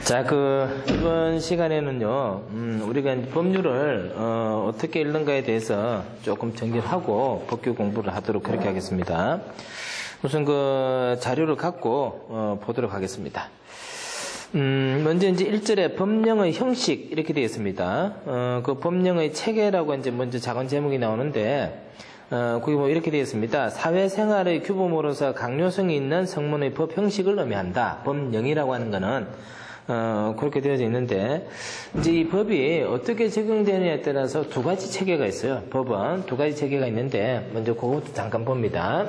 자, 이번 시간에는요, 우리가 이제 법률을, 어떻게 읽는가에 대해서 조금 정리를 하고 법규 공부를 하도록 그렇게 하겠습니다. 우선 자료를 갖고, 보도록 하겠습니다. 먼저 이제 1절에 법령의 형식, 이렇게 되어 있습니다. 법령의 체계라고 이제 먼저 작은 제목이 나오는데, 거기 이렇게 되어 있습니다. 사회생활의 규범으로서 강요성이 있는 성문의 법 형식을 의미한다. 법령이라고 하는 거는, 그렇게 되어져 있는데, 이제 이 법이 어떻게 적용되느냐에 따라서 두 가지 체계가 있어요. 법은 두 가지 체계가 있는데, 먼저 그것부터 잠깐 봅니다.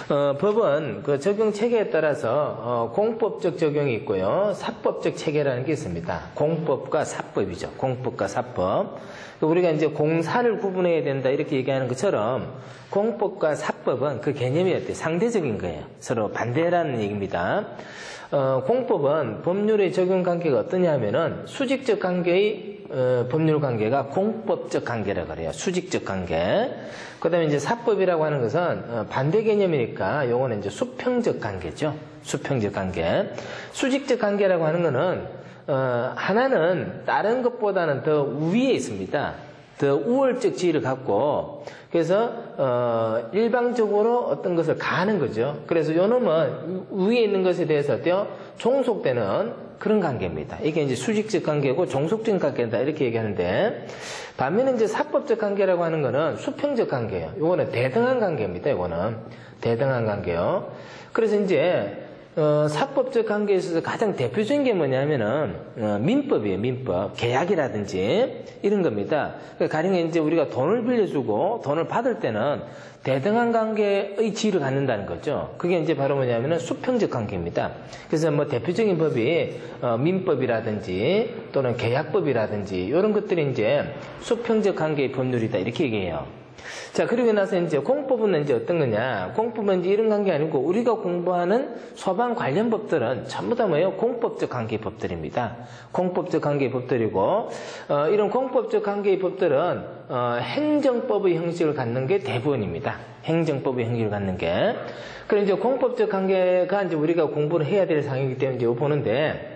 법은 적용 체계에 따라서, 공법적 적용이 있고요. 사법적 체계라는 게 있습니다. 공법과 사법이죠. 공법과 사법. 우리가 이제 공사를 구분해야 된다 이렇게 얘기하는 것처럼 공법과 사법은 그 개념이 어때요? 상대적인 거예요. 서로 반대라는 얘기입니다. 공법은 법률의 적용 관계가 어떠냐 하면은 수직적 관계의 법률 관계가 공법적 관계라고 그래요. 수직적 관계. 그 다음에 이제 사법이라고 하는 것은 반대 개념이니까 요거는 이제 수평적 관계죠. 수평적 관계. 수직적 관계라고 하는 거는 하나는 다른 것보다는 더 위에 있습니다. 더 우월적 지위를 갖고 그래서 일방적으로 어떤 것을 가하는 거죠. 그래서 요놈은 위에 있는 것에 대해서 어때요? 종속되는 그런 관계입니다. 이게 이제 수직적 관계고 종속적인 관계다 이렇게 얘기하는데, 반면에 이제 사법적 관계라고 하는 거는 수평적 관계예요. 요거는 대등한 관계입니다. 요거는 대등한 관계요. 그래서 이제 사법적 관계에 있어서 가장 대표적인 게 뭐냐면은, 민법이에요, 민법. 계약이라든지, 이런 겁니다. 가령 이제 우리가 돈을 빌려주고 돈을 받을 때는 대등한 관계의 지위를 갖는다는 거죠. 그게 이제 바로 뭐냐면은 수평적 관계입니다. 그래서 대표적인 법이, 민법이라든지 또는 계약법이라든지, 이런 것들이 이제 수평적 관계의 법률이다. 이렇게 얘기해요. 자, 그리고 나서 이제 공법은 이제 어떤 거냐? 공법은 이제 이런 관계 아니고 우리가 공부하는 소방 관련 법들은 전부 다 뭐예요? 공법적 관계의 법들입니다. 공법적 관계의 법들이고, 이런 공법적 관계의 법들은, 행정법의 형식을 갖는 게 대부분입니다. 행정법의 형식을 갖는 게. 그럼 이제 공법적 관계가 이제 우리가 공부를 해야 될 상황이기 때문에 이제 보는데,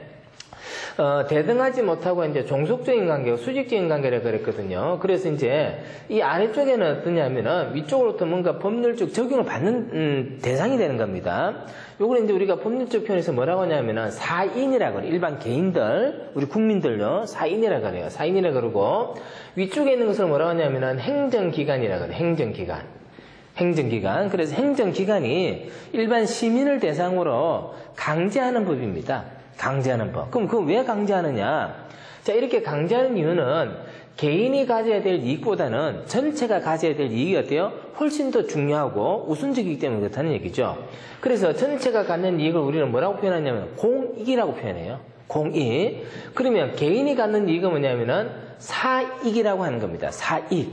대등하지 못하고 이제 종속적인 관계고 수직적인 관계라고 그랬거든요. 그래서 이제 이 아래쪽에는 어떠냐면은 위쪽으로부터 뭔가 법률적 적용을 받는 대상이 되는 겁니다. 요걸 이제 우리가 법률적 표현에서 뭐라고 하냐면은 사인이라고 그래요. 일반 개인들, 우리 국민들요. 사인이라고 그래요. 사인이라고 그러고 위쪽에 있는 것을 뭐라고 하냐면은 행정기관이라고 그래요. 행정기관. 행정기관. 그래서 행정기관이 일반 시민을 대상으로 강제하는 법입니다. 강제하는 법. 그럼 그건 왜 강제하느냐? 자, 이렇게 강제하는 이유는 개인이 가져야 될 이익보다는 전체가 가져야 될 이익이 어때요? 훨씬 더 중요하고 우선적이기 때문에 그렇다는 얘기죠. 그래서 전체가 갖는 이익을 우리는 뭐라고 표현하냐면 공익이라고 표현해요. 공익. 그러면 개인이 갖는 이익은 뭐냐면은 사익이라고 하는 겁니다. 사익.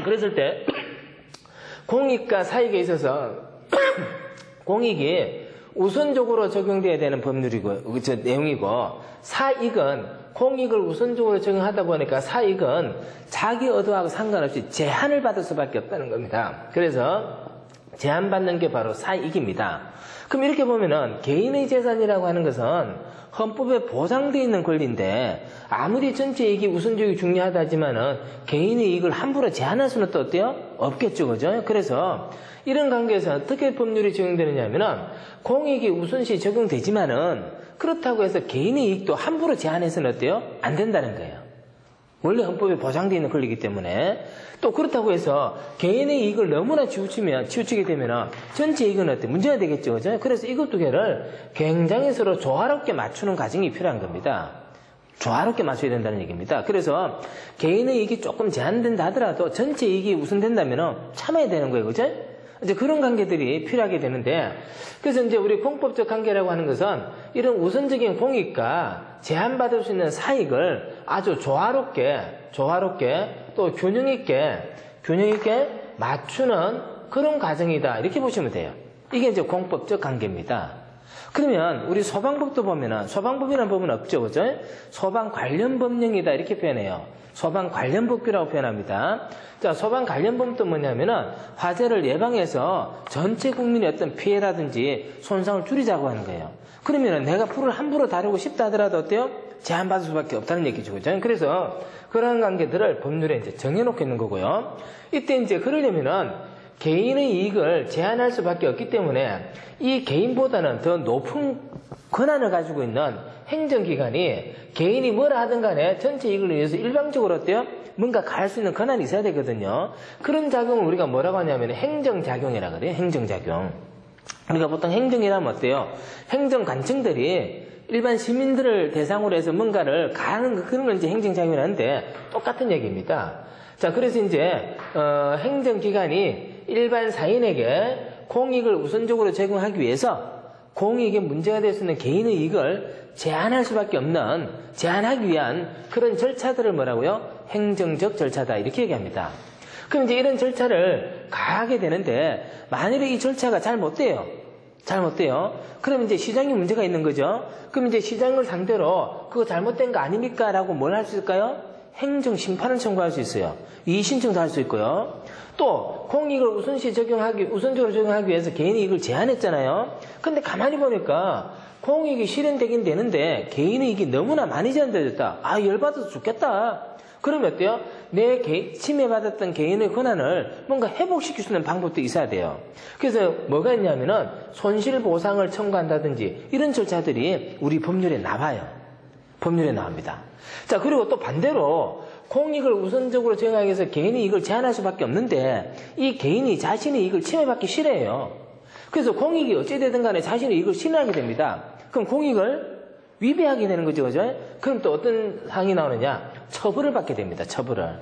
그랬을 때 공익과 사익에 있어서 공익이 우선적으로 적용돼야 되는 법률이고, 내용이고, 사익은 공익을 우선적으로 적용하다 보니까 사익은 자기 의도하고 상관없이 제한을 받을 수밖에 없다는 겁니다. 그래서 제한받는 게 바로 사익입니다. 그럼 이렇게 보면은 개인의 재산이라고 하는 것은 헌법에 보장되어 있는 권리인데 아무리 전체 이익이 우선적이 중요하다 하지만은 개인의 이익을 함부로 제한할 수는 또 어때요? 없겠죠, 그죠? 그래서 이런 관계에서 어떻게 법률이 적용되느냐 하면은 공익이 우선시 적용되지만은 그렇다고 해서 개인의 이익도 함부로 제한해서는 어때요? 안 된다는 거예요. 원래 헌법에 보장되어 있는 권리이기 때문에. 또 그렇다고 해서 개인의 이익을 너무나 치우치게 되면 전체 이익은 어때? 문제가 되겠죠, 그죠? 그래서 이것 두 개를 굉장히 서로 조화롭게 맞추는 과정이 필요한 겁니다. 조화롭게 맞춰야 된다는 얘기입니다. 그래서 개인의 이익이 조금 제한된다 하더라도 전체 이익이 우선된다면 참아야 되는 거예요, 그죠? 이제 그런 관계들이 필요하게 되는데, 그래서 이제 우리 공법적 관계라고 하는 것은 이런 우선적인 공익과 제한받을 수 있는 사익을 아주 조화롭게 또 균형 있게 맞추는 그런 과정이다. 이렇게 보시면 돼요. 이게 이제 공법적 관계입니다. 그러면 우리 소방법도 보면은 소방법이라는 법은 없죠, 그죠? 소방 관련 법령이다 이렇게 표현해요. 소방 관련 법규라고 표현합니다. 자, 소방 관련 법도 뭐냐면은 화재를 예방해서 전체 국민의 어떤 피해라든지 손상을 줄이자고 하는 거예요. 그러면은 내가 불을 함부로 다루고 싶다 하더라도 어때요? 제한받을 수밖에 없다는 얘기죠. 그죠? 그래서 그런 관계들을 법률에 이제 정해놓고 있는 거고요. 이때 이제 그러려면은 개인의 이익을 제한할 수밖에 없기 때문에 이 개인보다는 더 높은 권한을 가지고 있는 행정기관이 개인이 뭐라 하든 간에 전체 이익을 위해서 일방적으로 어때요? 뭔가 가할 수 있는 권한이 있어야 되거든요. 그런 작용을 우리가 뭐라고 하냐면 행정작용이라 그래요. 행정작용. 우리가 보통 행정이라면 어때요? 행정관청들이 일반 시민들을 대상으로 해서 뭔가를 가하는 그런 건 이제 행정작용이라는데 똑같은 얘기입니다. 자, 그래서 이제 행정기관이 일반 사인에게 공익을 우선적으로 제공하기 위해서 공익에 문제가 될 수 있는 개인의 이익을 제한할 수밖에 없는, 제한하기 위한 그런 절차들을 뭐라고요? 행정적 절차다 이렇게 얘기합니다. 그럼 이제 이런 절차를 가하게 되는데 만일에 이 절차가 잘못돼요. 그럼 이제 시장에 문제가 있는 거죠. 그럼 이제 시장을 상대로 그거 잘못된 거 아닙니까? 라고 뭘 할 수 있을까요? 행정심판을 청구할 수 있어요. 이의신청도 할 수 있고요. 또 공익을 우선적으로 적용하기 위해서 개인의 이익을 제한했잖아요. 근데 가만히 보니까 공익이 실현되긴 되는데 개인의 이익이 너무나 많이 제한되었다. 아, 열받아서 죽겠다. 그러면 어때요? 내 침해받았던 개인의 권한을 뭔가 회복시킬 수 있는 방법도 있어야 돼요. 그래서 뭐가 있냐면은 손실보상을 청구한다든지 이런 절차들이 우리 법률에 나와요. 법률에 나옵니다. 자, 그리고 또 반대로 공익을 우선적으로 적용하기 위해서 개인의 이익을 제한할 수밖에 없는데 이 개인이 자신의 이익을 침해받기 싫어해요. 그래서 공익이 어찌되든 간에 자신의 이익을 실현하게 됩니다. 그럼 공익을 위배하게 되는 거죠, 그죠? 그럼 또 어떤 상황이 나오느냐? 처벌을 받게 됩니다, 처벌을.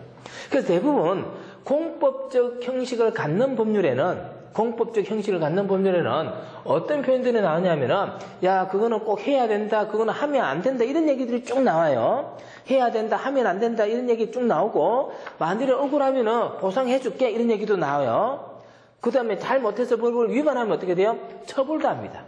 그래서 대부분 공법적 형식을 갖는 법률에는 어떤 표현들이 나오냐면은, 야, 그거는 꼭 해야 된다, 그거는 하면 안 된다, 이런 얘기들이 쭉 나와요. 해야 된다, 하면 안 된다, 이런 얘기 쭉 나오고, 만일에 억울하면은 보상해줄게, 이런 얘기도 나와요. 그 다음에 잘못해서 법을 위반하면 어떻게 돼요? 처벌도 합니다.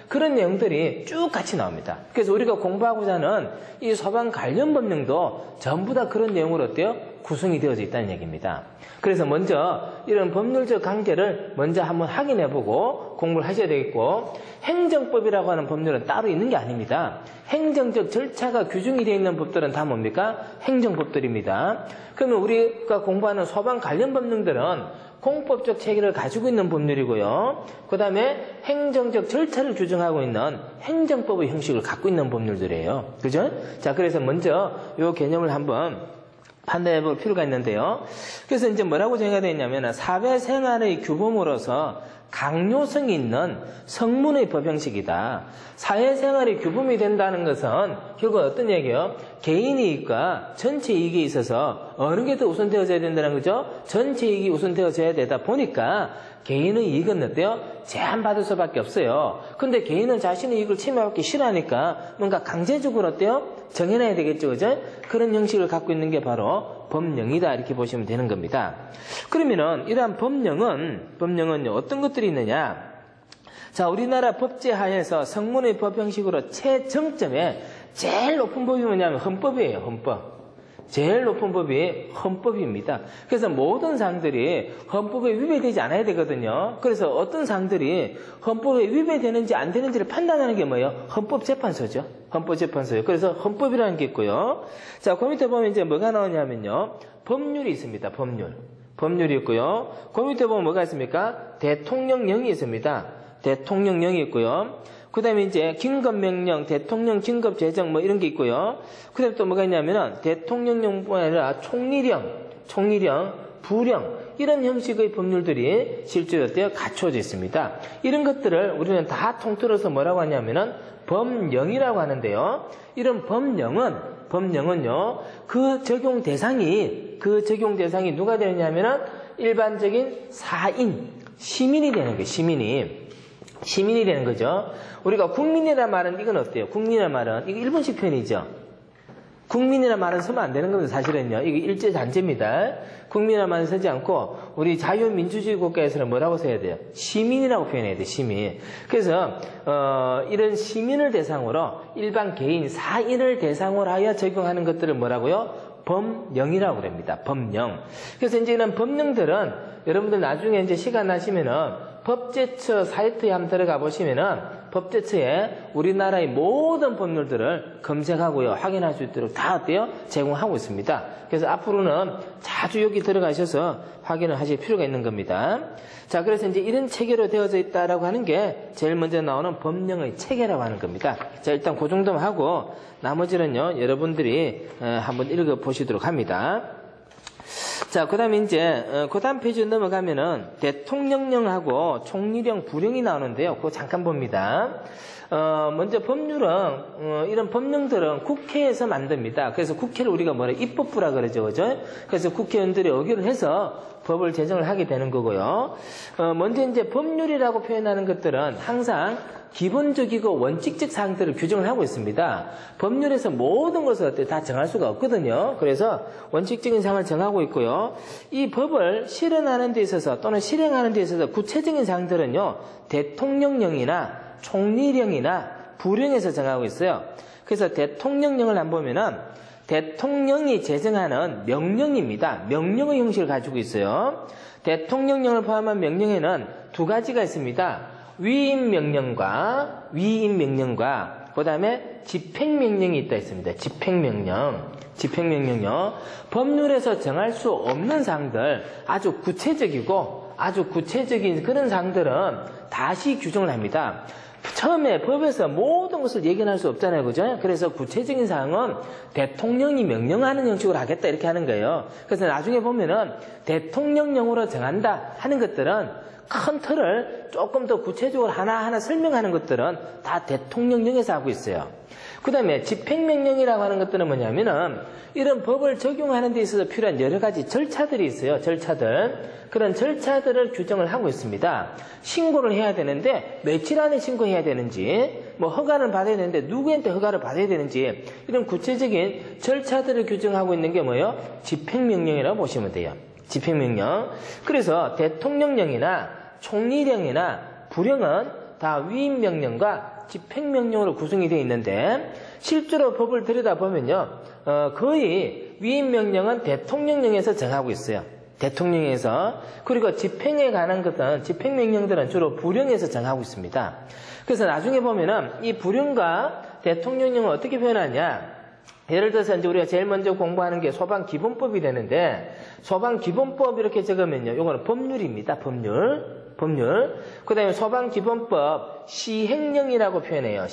그런 내용들이 쭉 같이 나옵니다. 그래서 우리가 공부하고자 하는 이 소방 관련 법령도 전부 다 그런 내용으로 어때요? 구성이 되어져 있다는 얘기입니다. 그래서 먼저 이런 법률적 관계를 먼저 한번 확인해보고 공부를 하셔야 되겠고, 행정법이라고 하는 법률은 따로 있는 게 아닙니다. 행정적 절차가 규정이 되어 있는 법들은 다 뭡니까? 행정법들입니다. 그러면 우리가 공부하는 소방 관련 법령들은 공법적 체계를 가지고 있는 법률이고요. 그 다음에 행정적 절차를 규정하고 있는 행정법의 형식을 갖고 있는 법률들이에요. 그죠? 자, 그래서 먼저 이 개념을 한번 판단해 볼 필요가 있는데요. 그래서 이제 뭐라고 정의가 되어 있냐면 사회생활의 규범으로서 강요성이 있는 성문의 법 형식이다. 사회생활이 규범이 된다는 것은 결국 어떤 얘기예요? 개인 이익과 전체 이익에 있어서 어느 게 더 우선되어져야 된다는 거죠? 전체 이익이 우선되어져야 되다 보니까 개인의 이익은 어때요? 제한받을 수밖에 없어요. 근데 개인은 자신의 이익을 침해받기 싫어하니까 뭔가 강제적으로 어때요? 정해놔야 되겠죠, 그죠? 그런 형식을 갖고 있는 게 바로 법령이다, 이렇게 보시면 되는 겁니다. 그러면은 이러한 법령은 어떤 것들이 있느냐? 자, 우리나라 법제하에서 성문의 법 형식으로 최정점에 제일 높은 법이 뭐냐면 헌법이에요, 헌법. 제일 높은 법이 헌법입니다. 그래서 모든 사항들이 헌법에 위배되지 않아야 되거든요. 그래서 어떤 사항들이 헌법에 위배되는지 안 되는지를 판단하는 게 뭐예요? 헌법재판소죠. 헌법재판소요. 그래서 헌법이라는 게 있고요. 자, 그 밑에 보면 이제 뭐가 나오냐면요. 법률이 있습니다. 법률이 있고요. 그 밑에 보면 뭐가 있습니까? 대통령령이 있습니다. 대통령령이 있고요. 그 다음에 이제 긴급명령, 대통령 긴급제정 뭐 이런 게 있고요. 그 다음에 또 뭐가 있냐면은 대통령령뿐 아니라 총리령, 부령 이런 형식의 법률들이 실제로 어때요? 갖춰져 있습니다. 이런 것들을 우리는 다 통틀어서 뭐라고 하냐면은 법령이라고 하는데요. 이런 법령은요, 그 적용 대상이 누가 되느냐면은 일반적인 시민이 되는 거예요, 시민이 되는 거죠. 우리가 국민이라는 말은 이건 어때요? 국민이라는 말은 이거 일본식 표현이죠. 국민이라는 말은 쓰면 안 되는 겁니다. 사실은요. 이게 일제단죄입니다. 국민이라는 말은 쓰지 않고 우리 자유민주주의 국가에서는 뭐라고 써야 돼요? 시민이라고 표현해야 돼요. 시민. 그래서 이런 시민을 대상으로 일반 개인 사인을 대상으로 하여 적용하는 것들을 뭐라고요? 법령이라고 그럽니다. 법령. 그래서 이제 이런 법령들은 여러분들 나중에 이제 시간 나시면은 법제처 사이트에 한번 들어가 보시면은 법제처에 우리나라의 모든 법률들을 검색하고요. 확인할 수 있도록 다 어때요? 제공하고 있습니다. 그래서 앞으로는 자주 여기 들어가셔서 확인을 하실 필요가 있는 겁니다. 자, 그래서 이제 이런 체계로 되어져 있다라고 하는 게 제일 먼저 나오는 법령의 체계라고 하는 겁니다. 자, 일단 그 정도만 하고 나머지는요, 여러분들이 한번 읽어 보시도록 합니다. 자, 그 다음에 이제, 그 다음 페이지 넘어가면은 대통령령하고 총리령, 부령이 나오는데요. 그거 잠깐 봅니다. 먼저 법률은, 이런 법령들은 국회에서 만듭니다. 그래서 국회를 우리가 입법부라 그러죠. 그죠? 그래서 국회의원들이 의결을 해서 법을 제정을 하게 되는 거고요. 먼저 이제 법률이라고 표현하는 것들은 항상 기본적이고 원칙적 사항들을 규정을 하고 있습니다. 법률에서 모든 것을 다 정할 수가 없거든요. 그래서 원칙적인 사항을 정하고 있고요. 이 법을 실현하는 데 있어서 또는 실행하는 데 있어서 구체적인 사항들은요, 대통령령이나 총리령이나 부령에서 정하고 있어요. 그래서 대통령령을 안 보면은 대통령이 제정하는 명령입니다. 명령의 형식을 가지고 있어요. 대통령령을 포함한 명령에는 두 가지가 있습니다. 위임명령과 그 다음에 집행명령이 있다 있습니다. 집행명령요. 법률에서 정할 수 없는 사항들, 아주 구체적인 그런 사항들은 다시 규정을 합니다. 처음에 법에서 모든 것을 예견할 수 없잖아요. 그죠? 그래서 구체적인 사항은 대통령이 명령하는 형식으로 하겠다 이렇게 하는 거예요. 그래서 나중에 보면은 대통령령으로 정한다 하는 것들은 큰 틀을 조금 더 구체적으로 하나하나 설명하는 것들은 다 대통령령에서 하고 있어요. 그 다음에 집행명령이라고 하는 것들은 뭐냐면은 이런 법을 적용하는 데 있어서 필요한 여러 가지 절차들이 있어요. 그런 절차들을 규정을 하고 있습니다. 신고를 해야 되는데 며칠 안에 신고해야 되는지, 허가를 받아야 되는데 누구한테 허가를 받아야 되는지, 이런 구체적인 절차들을 규정하고 있는 게 뭐예요? 집행명령이라고 보시면 돼요. 집행명령. 그래서 대통령령이나 총리령이나 부령은 다 위임명령과 집행명령으로 구성이 되어 있는데 실제로 법을 들여다보면요, 거의 위임명령은 대통령령에서 정하고 있어요. 대통령에서. 그리고 집행에 관한 것은 집행명령들은 주로 부령에서 정하고 있습니다. 그래서 나중에 보면은 이 부령과 대통령령을 어떻게 표현하냐, 예를 들어서 이제 우리가 제일 먼저 공부하는 게 소방기본법이 되는데, 소방기본법 이렇게 적으면요, 이거는 법률입니다. 법률. 그 다음에 소방기본법 시행령이라고 표현해요.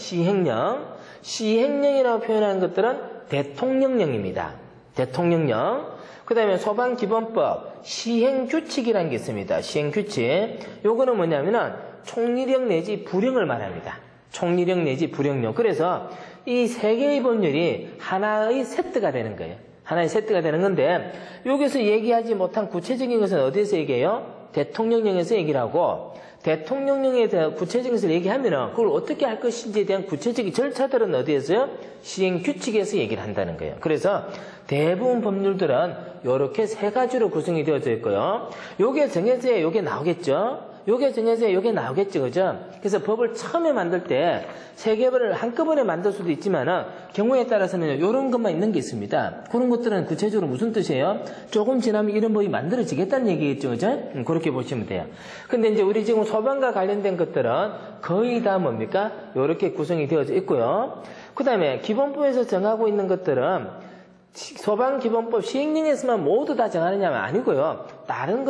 시행령이라고 표현하는 것들은 대통령령입니다. 대통령령. 그 다음에 소방기본법 시행규칙이라는 게 있습니다. 시행규칙. 요거는 뭐냐면은 총리령 내지 부령을 말합니다. 총리령 내지 부령령. 그래서 이 세 개의 법률이 하나의 세트가 되는 거예요. 하나의 세트가 되는 건데, 여기서 얘기하지 못한 구체적인 것은 어디에서 얘기해요? 대통령령에서 얘기를 하고, 대통령령에 대한 구체적인 것을 얘기하면은 그걸 어떻게 할 것인지에 대한 구체적인 절차들은 어디에서요? 시행규칙에서 얘기를 한다는 거예요. 그래서 대부분 법률들은 이렇게 세 가지로 구성이 되어져 있고요. 요게 정해져야 요게 나오겠죠? 요게 정해져야 요게 나오겠죠. 그죠? 그래서 법을 처음에 만들 때 세 개를 한꺼번에 만들 수도 있지만은 경우에 따라서는 요런 것만 있는 게 있습니다. 그런 것들은 구체적으로 무슨 뜻이에요? 조금 지나면 이런 법이 만들어지겠다는 얘기겠죠. 그죠? 그렇게 보시면 돼요. 근데 이제 우리 지금 소방과 관련된 것들은 거의 다 뭡니까? 요렇게 구성이 되어져 있고요. 그 다음에 기본법에서 정하고 있는 것들은 소방기본법 시행령에서만 모두 다 정하느냐면 아니고요. 다른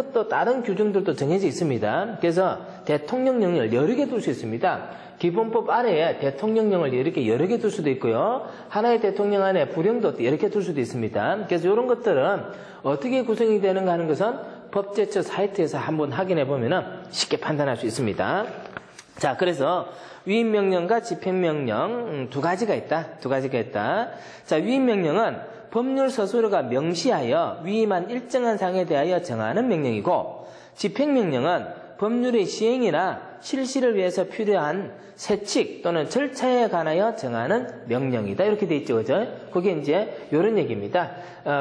규정들도 정해져 있습니다. 그래서 대통령령을 여러 개 둘 수 있습니다. 기본법 아래에 대통령령을 이렇게 여러 개 둘 수도 있고요. 하나의 대통령 안에 부령도 여러 개 둘 수도 있습니다. 그래서 이런 것들은 어떻게 구성이 되는가 하는 것은 법제처 사이트에서 한번 확인해 보면 쉽게 판단할 수 있습니다. 자, 그래서 위임명령과 집행명령 두 가지가 있다. 자, 위임명령은 법률 서술어가 명시하여 위임한 일정한 사항에 대하여 정하는 명령이고, 집행명령은 법률의 시행이나 실시를 위해서 필요한 세칙 또는 절차에 관하여 정하는 명령이다. 이렇게 돼 있죠. 그죠? 그게 이제 이런 얘기입니다.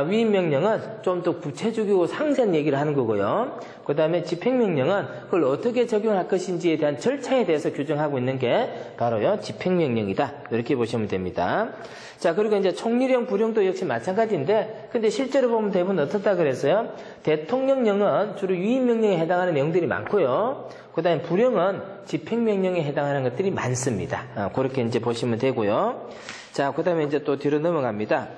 위임 명령은 좀 더 구체적이고 상세한 얘기를 하는 거고요. 그 다음에 집행명령은 그걸 어떻게 적용할 것인지에 대한 절차에 대해서 규정하고 있는 게 바로요, 집행명령이다. 이렇게 보시면 됩니다. 자, 그리고 이제 총리령, 부령도 역시 마찬가지인데, 근데 실제로 보면 대부분 어떻다 그랬어요? 대통령령은 주로 위임명령에 해당하는 내용들이 많고요. 그 다음에 부령은 집행명령에 해당하는 것들이 많습니다. 그렇게 이제 보시면 되고요. 자, 그 다음에 이제 또 뒤로 넘어갑니다.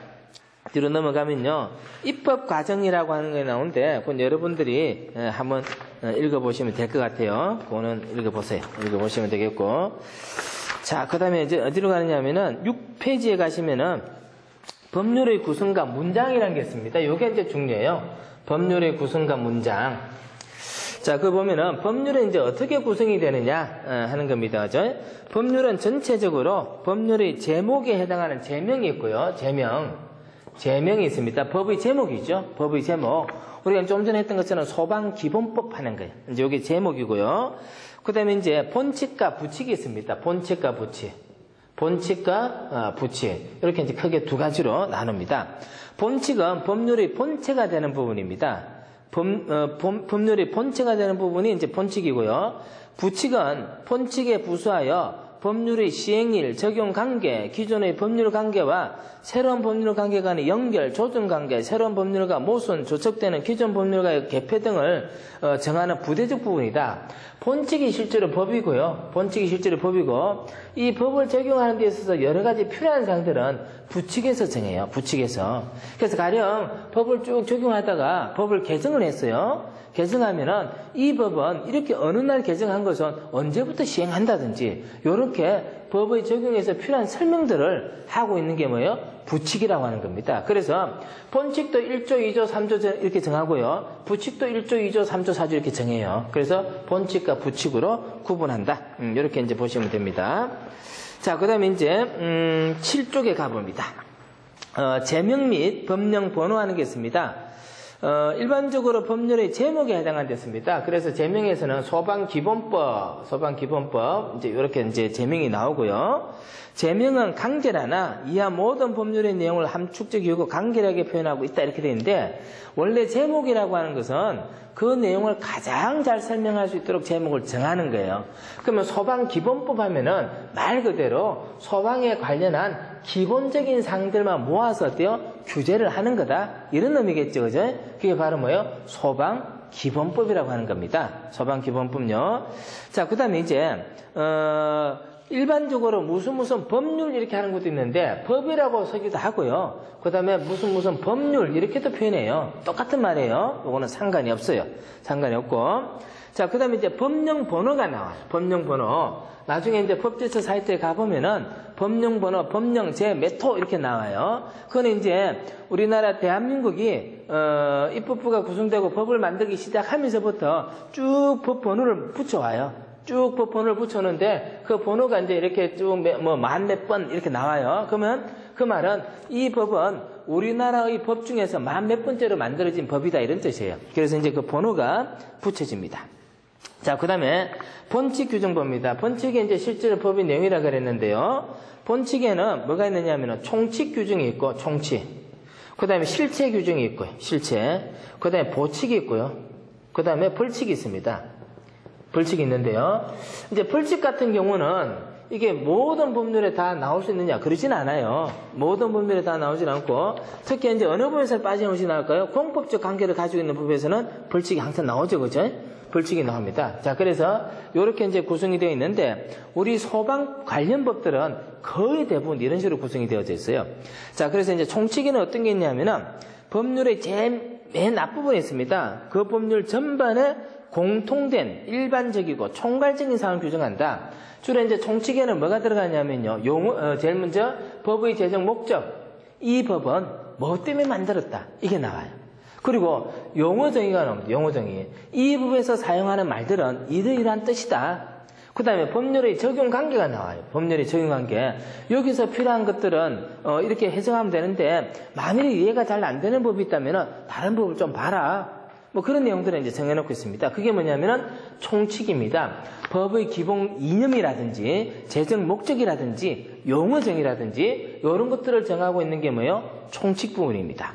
뒤로 넘어가면요, 입법 과정이라고 하는 게 나오는데, 그건 여러분들이 한번 읽어보시면 될 것 같아요. 그거는 읽어보세요. 읽어보시면 되겠고. 자, 그 다음에 이제 어디로 가느냐면은 6페이지에 가시면은 법률의 구성과 문장이라는 게 있습니다. 요게 이제 중요해요. 법률의 구성과 문장. 자, 그 보면은 법률은 이제 어떻게 구성이 되느냐 하는 겁니다. 그죠? 법률은 전체적으로 법률의 제목에 해당하는 제명이 있고요. 제명이 있습니다. 법의 제목이죠. 법의 제목. 우리가 좀 전에 했던 것처럼 소방기본법 하는 거예요. 이제 이게 제목이고요. 그 다음에 이제 본칙과 부칙이 있습니다. 본칙과 부칙. 본칙과 부칙. 이렇게 이제 크게 두 가지로 나눕니다. 본칙은 법률의 본체가 되는 부분입니다. 법률의 본체가 되는 부분이 이제 본칙이고요. 부칙은 본칙에 부수하여 법률의 시행일, 적용 관계, 기존의 법률 관계와 새로운 법률 관계 간의 연결, 조정 관계, 새로운 법률과 모순, 조척되는 기존 법률과의 개폐 등을 정하는 부대적 부분이다. 본칙이 실제로 법이고요. 본칙이 실제로 법이고, 이 법을 적용하는 데 있어서 여러 가지 필요한 사항들은 부칙에서 정해요. 부칙에서. 그래서 가령 법을 쭉 적용하다가 법을 개정을 했어요. 개정하면은 이 법은 이렇게 어느 날 개정한 것은 언제부터 시행한다든지 이렇게 법의 적용에서 필요한 설명들을 하고 있는 게 뭐예요? 부칙이라고 하는 겁니다. 그래서 본칙도 1조, 2조, 3조 이렇게 정하고요. 부칙도 1조, 2조, 3조, 4조 이렇게 정해요. 그래서 본칙과 부칙으로 구분한다. 이렇게 이제 보시면 됩니다. 자, 그 다음에 이제 7쪽에 가봅니다. 제명 및 법령 번호하는 게 있습니다. 일반적으로 법률의 제목에 해당한댔습니다. 그래서 제명에서는 소방기본법, 이제 이렇게 이제 제명이 나오고요. 제명은 간결하나 이하 모든 법률의 내용을 함축적이고 간결하게 표현하고 있다 이렇게 되어 있는데, 원래 제목이라고 하는 것은 그 내용을 가장 잘 설명할 수 있도록 제목을 정하는 거예요. 그러면 소방기본법 하면은 말 그대로 소방에 관련한 기본적인 사항들만 모아서 어때요? 규제를 하는 거다. 이런 의미겠죠. 그죠? 그게 바로 뭐예요? 소방기본법이라고 하는 겁니다. 소방기본법요. 자, 그 다음에 이제, 일반적으로 무슨 법률 이렇게 하는 것도 있는데, 법이라고 쓰기도 하고요. 그 다음에 무슨 법률 이렇게도 표현해요. 똑같은 말이에요. 요거는 상관이 없어요. 상관이 없고. 자, 그 다음에 이제 법령번호가 나와요. 법령번호. 나중에 이제 법제처 사이트에 가보면은 법령번호, 법령제 몇 호 이렇게 나와요. 그거는 이제 우리나라 대한민국이, 입법부가 구성되고 법을 만들기 시작하면서부터 쭉 법번호를 붙여와요. 쭉 법번호를 붙였는데 그 번호가 이제 이렇게 쭉 만 몇 번 이렇게 나와요. 그러면 그 말은 이 법은 우리나라의 법 중에서 만 몇 번째로 만들어진 법이다 이런 뜻이에요. 그래서 이제 그 번호가 붙여집니다. 자, 그 다음에 본칙 규정법입니다. 본칙이 이제 실제로 법의 내용이라 그랬는데요. 본칙에는 뭐가 있느냐 하면 총칙 규정이 있고, 총칙. 그 다음에 실체 규정이 있고요. 실체. 그 다음에 보칙이 있고요. 그 다음에 벌칙이 있습니다. 벌칙이 있는데요. 이제 벌칙 같은 경우는 이게 모든 법률에 다 나올 수 있느냐? 그러진 않아요. 모든 법률에 다 나오진 않고, 특히 이제 어느 법에서 빠짐없이 나올까요? 공법적 관계를 가지고 있는 법에서는 벌칙이 항상 나오죠. 그죠? 벌칙이 나옵니다. 자, 그래서 이렇게 이제 구성이 되어 있는데, 우리 소방 관련 법들은 거의 대부분 이런 식으로 구성이 되어져 있어요. 자, 그래서 이제 총칙에는 어떤 게 있냐면은, 법률의 제일 맨 앞부분에 있습니다. 그 법률 전반에 공통된 일반적이고 총괄적인 사항을 규정한다. 주로 이제 총칙에는 뭐가 들어가냐면요. 제일 먼저 법의 제정 목적. 이 법은 뭐 때문에 만들었다. 이게 나와요. 그리고 용어정의가 나옵니다. 용어정의. 이 법에서 사용하는 말들은 이러이러한 뜻이다. 그 다음에 법률의 적용 관계가 나와요. 법률의 적용 관계. 여기서 필요한 것들은 이렇게 해석하면 되는데, 만일에 이해가 잘 안 되는 법이 있다면 다른 법을 좀 봐라. 뭐 그런 내용들을 이제 정해놓고 있습니다. 그게 뭐냐면은 총칙입니다. 법의 기본 이념이라든지 재정 목적이라든지 용어정의라든지 이런 것들을 정하고 있는 게 뭐예요? 총칙 부분입니다.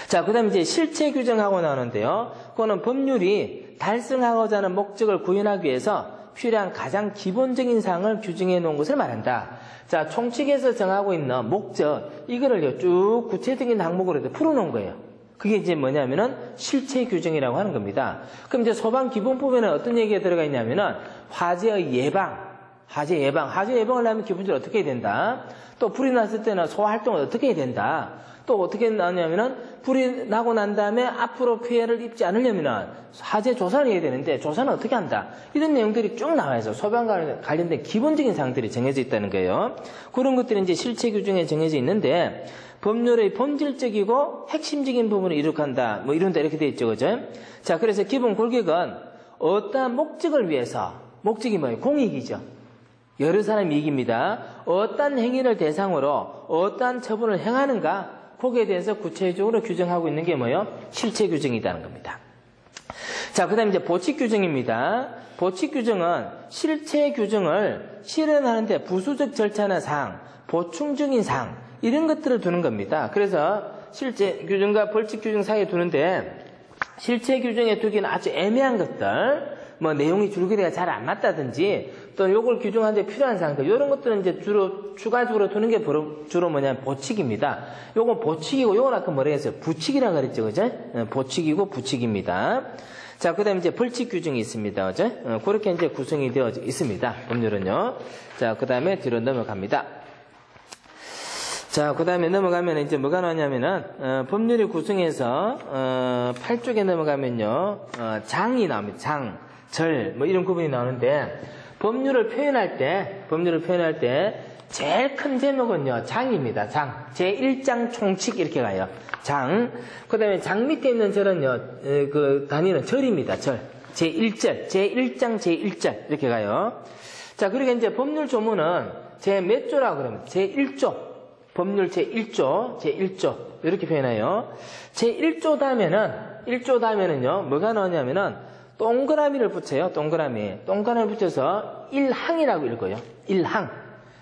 자, 그 다음에 이제 실체 규정하고 나오는데요. 그거는 법률이 달성하고자 하는 목적을 구현하기 위해서 필요한 가장 기본적인 사항을 규정해 놓은 것을 말한다. 자, 총칙에서 정하고 있는 목적, 이거를 쭉 구체적인 항목으로 풀어놓은 거예요. 그게 이제 뭐냐면은 실체 규정이라고 하는 겁니다. 그럼 이제 소방 기본법에는 어떤 얘기가 들어가 있냐면은 화재 예방을 하려면 기본적으로 어떻게 해야 된다. 또 불이 났을 때는 소활동을 어떻게 해야 된다. 또 어떻게 나냐면은 불이 나고 난 다음에 앞으로 피해를 입지 않으려면은 화재 조사를 해야 되는데 조사는 어떻게 한다. 이런 내용들이 쭉 나와 있어요. 소방과 관련된 기본적인 사항들이 정해져 있다는 거예요. 그런 것들이 이제 실체 규정에 정해져 있는데 법률의 본질적이고 핵심적인 부분을 이룩한다. 뭐 이런데 이렇게 돼 있죠. 그죠? 자, 그래서 기본 골격은 어떠한 목적을 위해서, 목적이 뭐예요? 공익이죠. 여러 사람 이익입니다. 어떠한 행위를 대상으로 어떠한 처분을 행하는가, 거기에 대해서 구체적으로 규정하고 있는 게 뭐예요? 실체 규정이라는 겁니다. 자, 그 다음에 이제 보칙 규정입니다. 보칙 규정은 실체 규정을 실현하는데 부수적 절차나 사항, 보충적인 사항, 이런 것들을 두는 겁니다. 그래서 실체 규정과 벌칙 규정 사이에 두는데 실체 규정에 두기는 아주 애매한 것들, 뭐 내용이 줄거리가 잘 안 맞다든지 또 요걸 규정하는데 필요한 사항들, 이런 것들은 이제 주로 추가적으로 두는 게 주로 뭐냐면 보칙입니다. 요건 보칙이고 요건 아까 뭐라 했어요? 부칙이라고 그랬죠, 그죠? 보칙이고 부칙입니다. 자, 그 다음에 이제 벌칙 규정이 있습니다, 그죠? 그렇게 이제 구성이 되어 있습니다. 법률은요. 자, 그 다음에 뒤로 넘어갑니다. 자, 그 다음에 넘어가면 이제 뭐가 나오냐면은, 법률의 구성에서, 8쪽에 넘어가면요, 장이 나옵니다. 장, 절, 뭐 이런 구분이 나오는데, 법률을 표현할 때, 제일 큰 제목은요, 장입니다. 장. 제1장 총칙 이렇게 가요. 장. 그 다음에 장 밑에 있는 절은요, 그 단위는 절입니다. 절. 제1절. 제1장 제1절. 이렇게 가요. 자, 그리고 이제 법률 조문은 제 몇 조라고 그러면? 제1조. 법률 제1조. 이렇게 표현해요. 제1조 다음에는요, 뭐가 나오냐면은, 동그라미를 붙여요, 동그라미. 동그라미 붙여서 1항이라고 읽어요. 1항.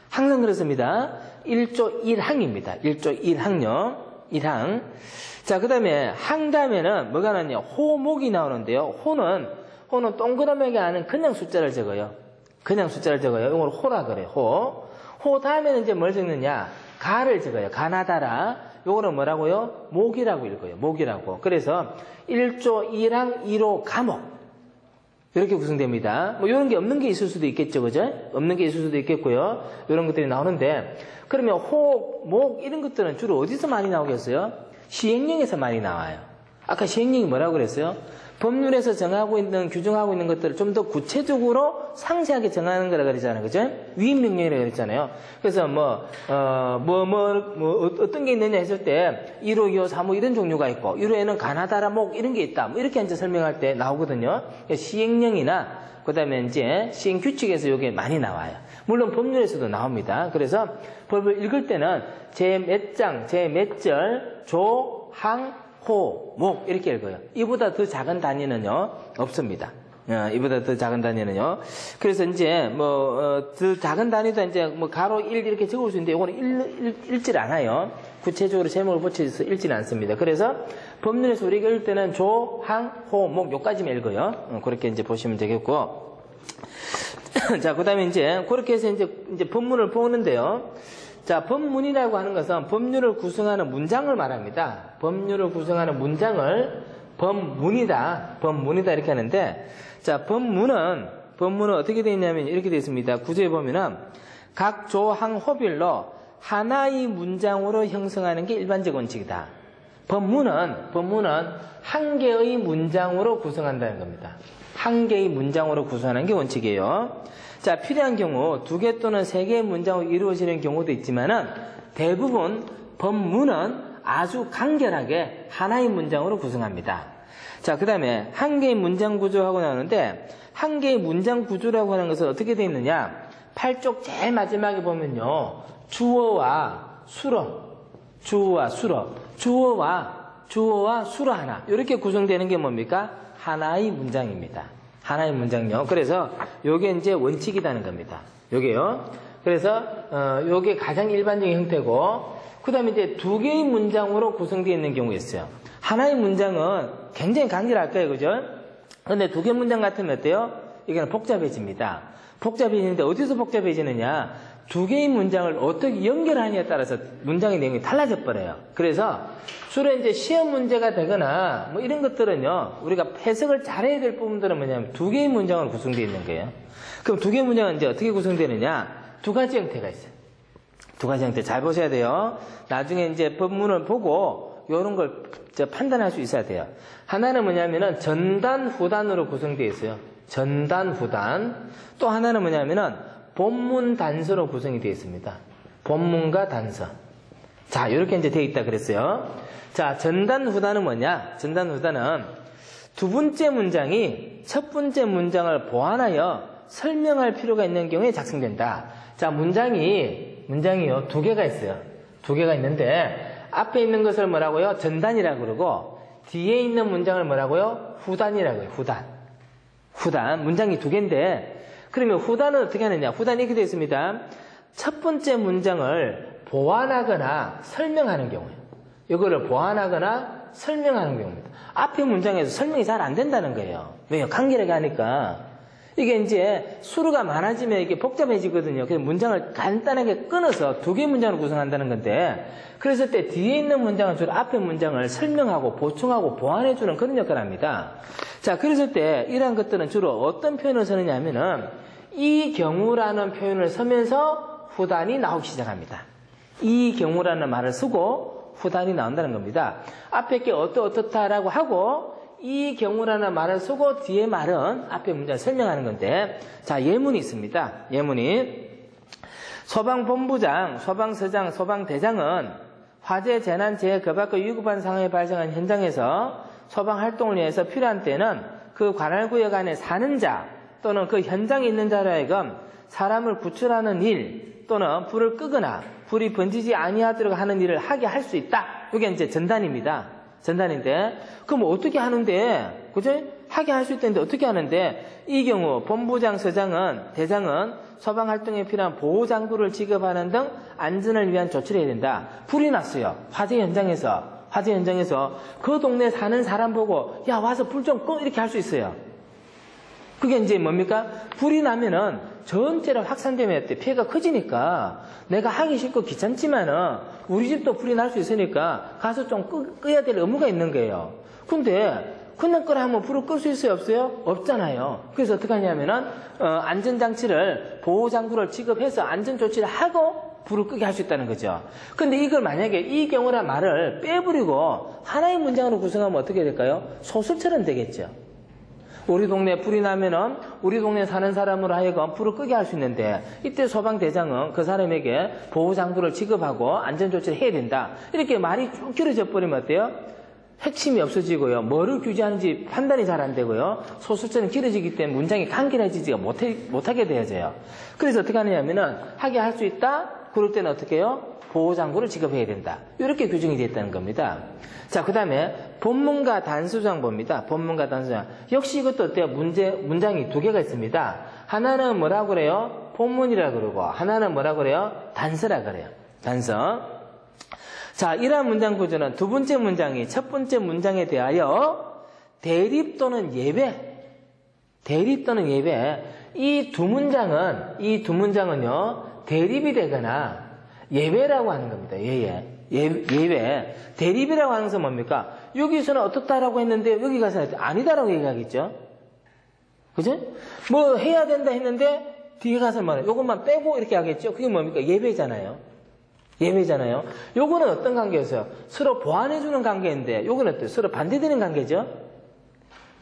항상 그렇습니다. 1조 1항입니다. 1조 1항요. 1항. 자, 그 다음에 항 다음에는 뭐가 나오냐? 호목이 나오는데요. 호는 동그라미가 아닌 그냥 숫자를 적어요. 이걸 호라 그래요. 호 다음에는 이제 뭘 적느냐? 가를 적어요. 가나다라. 요거는 뭐라고요? 목이라고 읽어요. 목이라고. 그래서 1조 1항 1호 가목. 이렇게 구성됩니다. 뭐 이런 게 없는 게 있을 수도 있겠죠. 그죠? 없는 게 있을 수도 있겠고요. 이런 것들이 나오는데, 그러면 호, 목 이런 것들은 주로 어디서 많이 나오겠어요? 시행령에서 많이 나와요. 아까 시행령이 뭐라고 그랬어요? 법률에서 규정하고 있는 것들을 좀 더 구체적으로 상세하게 정하는 거라 그랬잖아요. 그죠? 위임명령이라고 그랬잖아요. 그래서 어떤 게 있느냐 했을 때, 1호, 2호, 3호 이런 종류가 있고, 1호에는 가나다라, 목 이런 게 있다. 뭐 이렇게 이제 설명할 때 나오거든요. 시행령이나, 그 다음에 이제 시행규칙에서 이게 많이 나와요. 물론 법률에서도 나옵니다. 그래서 법을 읽을 때는 제 몇 장, 제 몇 절, 조, 항, 호, 목 이렇게 읽어요. 이보다 더 작은 단위는요 없습니다. 이보다 더 작은 단위는요. 그래서 이제 더 작은 단위도 이제 가로 1 이렇게 적을 수 있는데 이거는 읽질 않아요. 구체적으로 제목을 붙여서 읽지는 않습니다. 그래서 법률에서 우리가 읽을 때는 조, 항, 호, 목 요까지만 읽어요. 그렇게 이제 보시면 되겠고. 자, 그 다음에 이제 그렇게 해서 이제 법문을 보는데요. 자, 법문이라고 하는 것은 법률을 구성하는 문장을 말합니다. 법률을 구성하는 문장을 법문이다 이렇게 하는데, 자, 법문은 어떻게 되어 있냐면 이렇게 되어 있습니다. 구조에 보면은 각 조항 호별로 하나의 문장으로 형성하는 게 일반적 원칙이다. 법문은 한 개의 문장으로 구성한다는 겁니다. 한 개의 문장으로 구성하는 게 원칙이에요. 자, 필요한 경우 2개 또는 3개의 문장으로 이루어지는 경우도 있지만은 대부분 법문은 아주 간결하게 하나의 문장으로 구성합니다. 자, 그 다음에 한 개의 문장 구조하고 나오는데, 한 개의 문장 구조라고 하는 것은 어떻게 되어 있느냐? 8쪽 제일 마지막에 보면요, 주어와 수로, 주어와 주어와 수로 하나. 이렇게 구성되는 게 뭡니까? 하나의 문장입니다. 하나의 문장요. 그래서 요게 이제 원칙이라는 겁니다. 요게요. 그래서 요게 가장 일반적인 형태고, 그 다음에 이제 두 개의 문장으로 구성되어 있는 경우가 있어요. 하나의 문장은 굉장히 간결할 거예요, 그죠? 근데 두 개 문장 같으면 어때요? 이거는 복잡해집니다. 복잡해지는데 어디서 복잡해지느냐? 두 개의 문장을 어떻게 연결하느냐에 따라서 문장의 내용이 달라져 버려요. 그래서 주로 이제 시험 문제가 되거나 뭐 이런 것들은요, 우리가 해석을 잘해야 될 부분들은 뭐냐면 두 개의 문장으로 구성되어 있는 거예요. 그럼 두 개의 문장은 이제 어떻게 구성되느냐? 두 가지 형태가 있어요. 두 가지 형태 잘 보셔야 돼요. 나중에 이제 법문을 보고 이런 걸 판단할 수 있어야 돼요. 하나는 뭐냐면은 전단, 후단으로 구성되어 있어요. 전단, 후단. 또 하나는 뭐냐면은 본문, 단서로 구성이 되어 있습니다. 본문과 단서. 자, 이렇게 이제 되어 있다 그랬어요. 자, 전단, 후단은 뭐냐? 전단, 후단은 두 번째 문장이 첫 번째 문장을 보완하여 설명할 필요가 있는 경우에 작성된다. 자, 문장이요, 두 개가 있어요. 두 개가 있는데, 앞에 있는 것을 뭐라고요? 전단이라고 그러고, 뒤에 있는 문장을 뭐라고요? 후단이라고 해요, 후단. 후단. 문장이 두 개인데, 그러면 후단은 어떻게 하느냐? 후단이 이렇게 되어 있습니다. 첫 번째 문장을 보완하거나 설명하는 경우예요. 이거를 보완하거나 설명하는 경우입니다. 앞에 문장에서 설명이 잘 안 된다는 거예요. 왜요? 간결하게 하니까. 이게 이제 수로가 많아지면 이게 복잡해지거든요. 그래서 문장을 간단하게 끊어서 두 개의 문장을 구성한다는 건데, 그랬을 때 뒤에 있는 문장은 주로 앞에 문장을 설명하고 보충하고 보완해주는 그런 역할을 합니다. 자, 그랬을 때 이러한 것들은 주로 어떤 표현을 쓰느냐 하면은 이 경우라는 표현을 쓰면서 후단이 나오기 시작합니다. 이 경우라는 말을 쓰고 후단이 나온다는 겁니다. 앞에 게 어떻다라고 하고 이 경우라는 말을 쓰고 뒤에 말은 앞에 문장을 설명하는 건데, 자, 예문이 있습니다. 예문이 소방본부장, 소방서장, 소방대장은 화재, 재난, 재해, 그 밖의 위급한 상황이 발생한 현장에서 소방활동을 위해서 필요한 때는 그 관할구역 안에 사는 자 또는 그 현장에 있는 자로 하여금 사람을 구출하는 일 또는 불을 끄거나 불이 번지지 아니하도록 하는 일을 하게 할 수 있다. 이게 이제 전단입니다. 전단인데, 그럼 어떻게 하는데, 그죠? 하게 할 수 있다는데 어떻게 하는데, 이 경우 본부장, 서장은, 대장은 소방활동에 필요한 보호장구를 지급하는 등 안전을 위한 조치를 해야 된다. 불이 났어요. 화재 현장에서 그 동네 사는 사람 보고, 야, 와서 불 좀 꺼, 이렇게 할 수 있어요. 그게 이제 뭡니까? 불이 나면은 전체로 확산되면 피해가 커지니까 내가 하기 싫고 귀찮지만은 우리 집도 불이 날 수 있으니까 가서 좀 끄야 될 의무가 있는 거예요. 근데 그냥 끄라 하면 불을 끌 수 있어요, 없어요? 없잖아요. 그래서 어떻게 하냐면은 안전장치를, 보호장구를 지급해서 안전조치를 하고 불을 끄게 할 수 있다는 거죠. 근데 이걸 만약에 이 경우란 말을 빼버리고 하나의 문장으로 구성하면 어떻게 될까요? 소설처럼 되겠죠. 우리 동네에 불이 나면은 우리 동네에 사는 사람으로 하여금 불을 끄게 할 수 있는데, 이때 소방대장은 그 사람에게 보호장구를 지급하고 안전조치를 해야 된다. 이렇게 말이 쭉 길어져 버리면 어때요? 핵심이 없어지고요. 뭐를 규제하는지 판단이 잘 안 되고요. 소설처럼 길어지기 때문에 문장이 간결해지지가 못하게 되어져요. 그래서 어떻게 하느냐면은 하게 할 수 있다? 그럴 때는 어떻게 해요? 보호장구를 지급해야 된다. 이렇게 규정이 되어 있다는 겁니다. 자, 그 다음에 본문과 단수장 봅니다. 본문과 단수장. 역시 이것도 어때요? 문장이 두 개가 있습니다. 하나는 뭐라고 그래요? 본문이라고 그러고, 하나는 뭐라고 그래요? 단서라고 그래요. 단서. 자, 이러한 문장 구조는 두 번째 문장이 첫 번째 문장에 대하여 대립 또는 예배, 이 두 문장은요, 대립이 되거나 예외라고 하는 겁니다. 예외. 대립이라고 하는 것은 뭡니까? 여기서는 어떻다라고 했는데 여기 가서는 아니다라고 얘기하겠죠. 그죠? 뭐 해야 된다 했는데 뒤에 가서 말해. 요것만 빼고 이렇게 하겠죠. 그게 뭡니까? 예외잖아요. 요거는 어떤 관계였어요? 서로 보완해주는 관계인데, 요거는 어때요? 서로 반대되는 관계죠?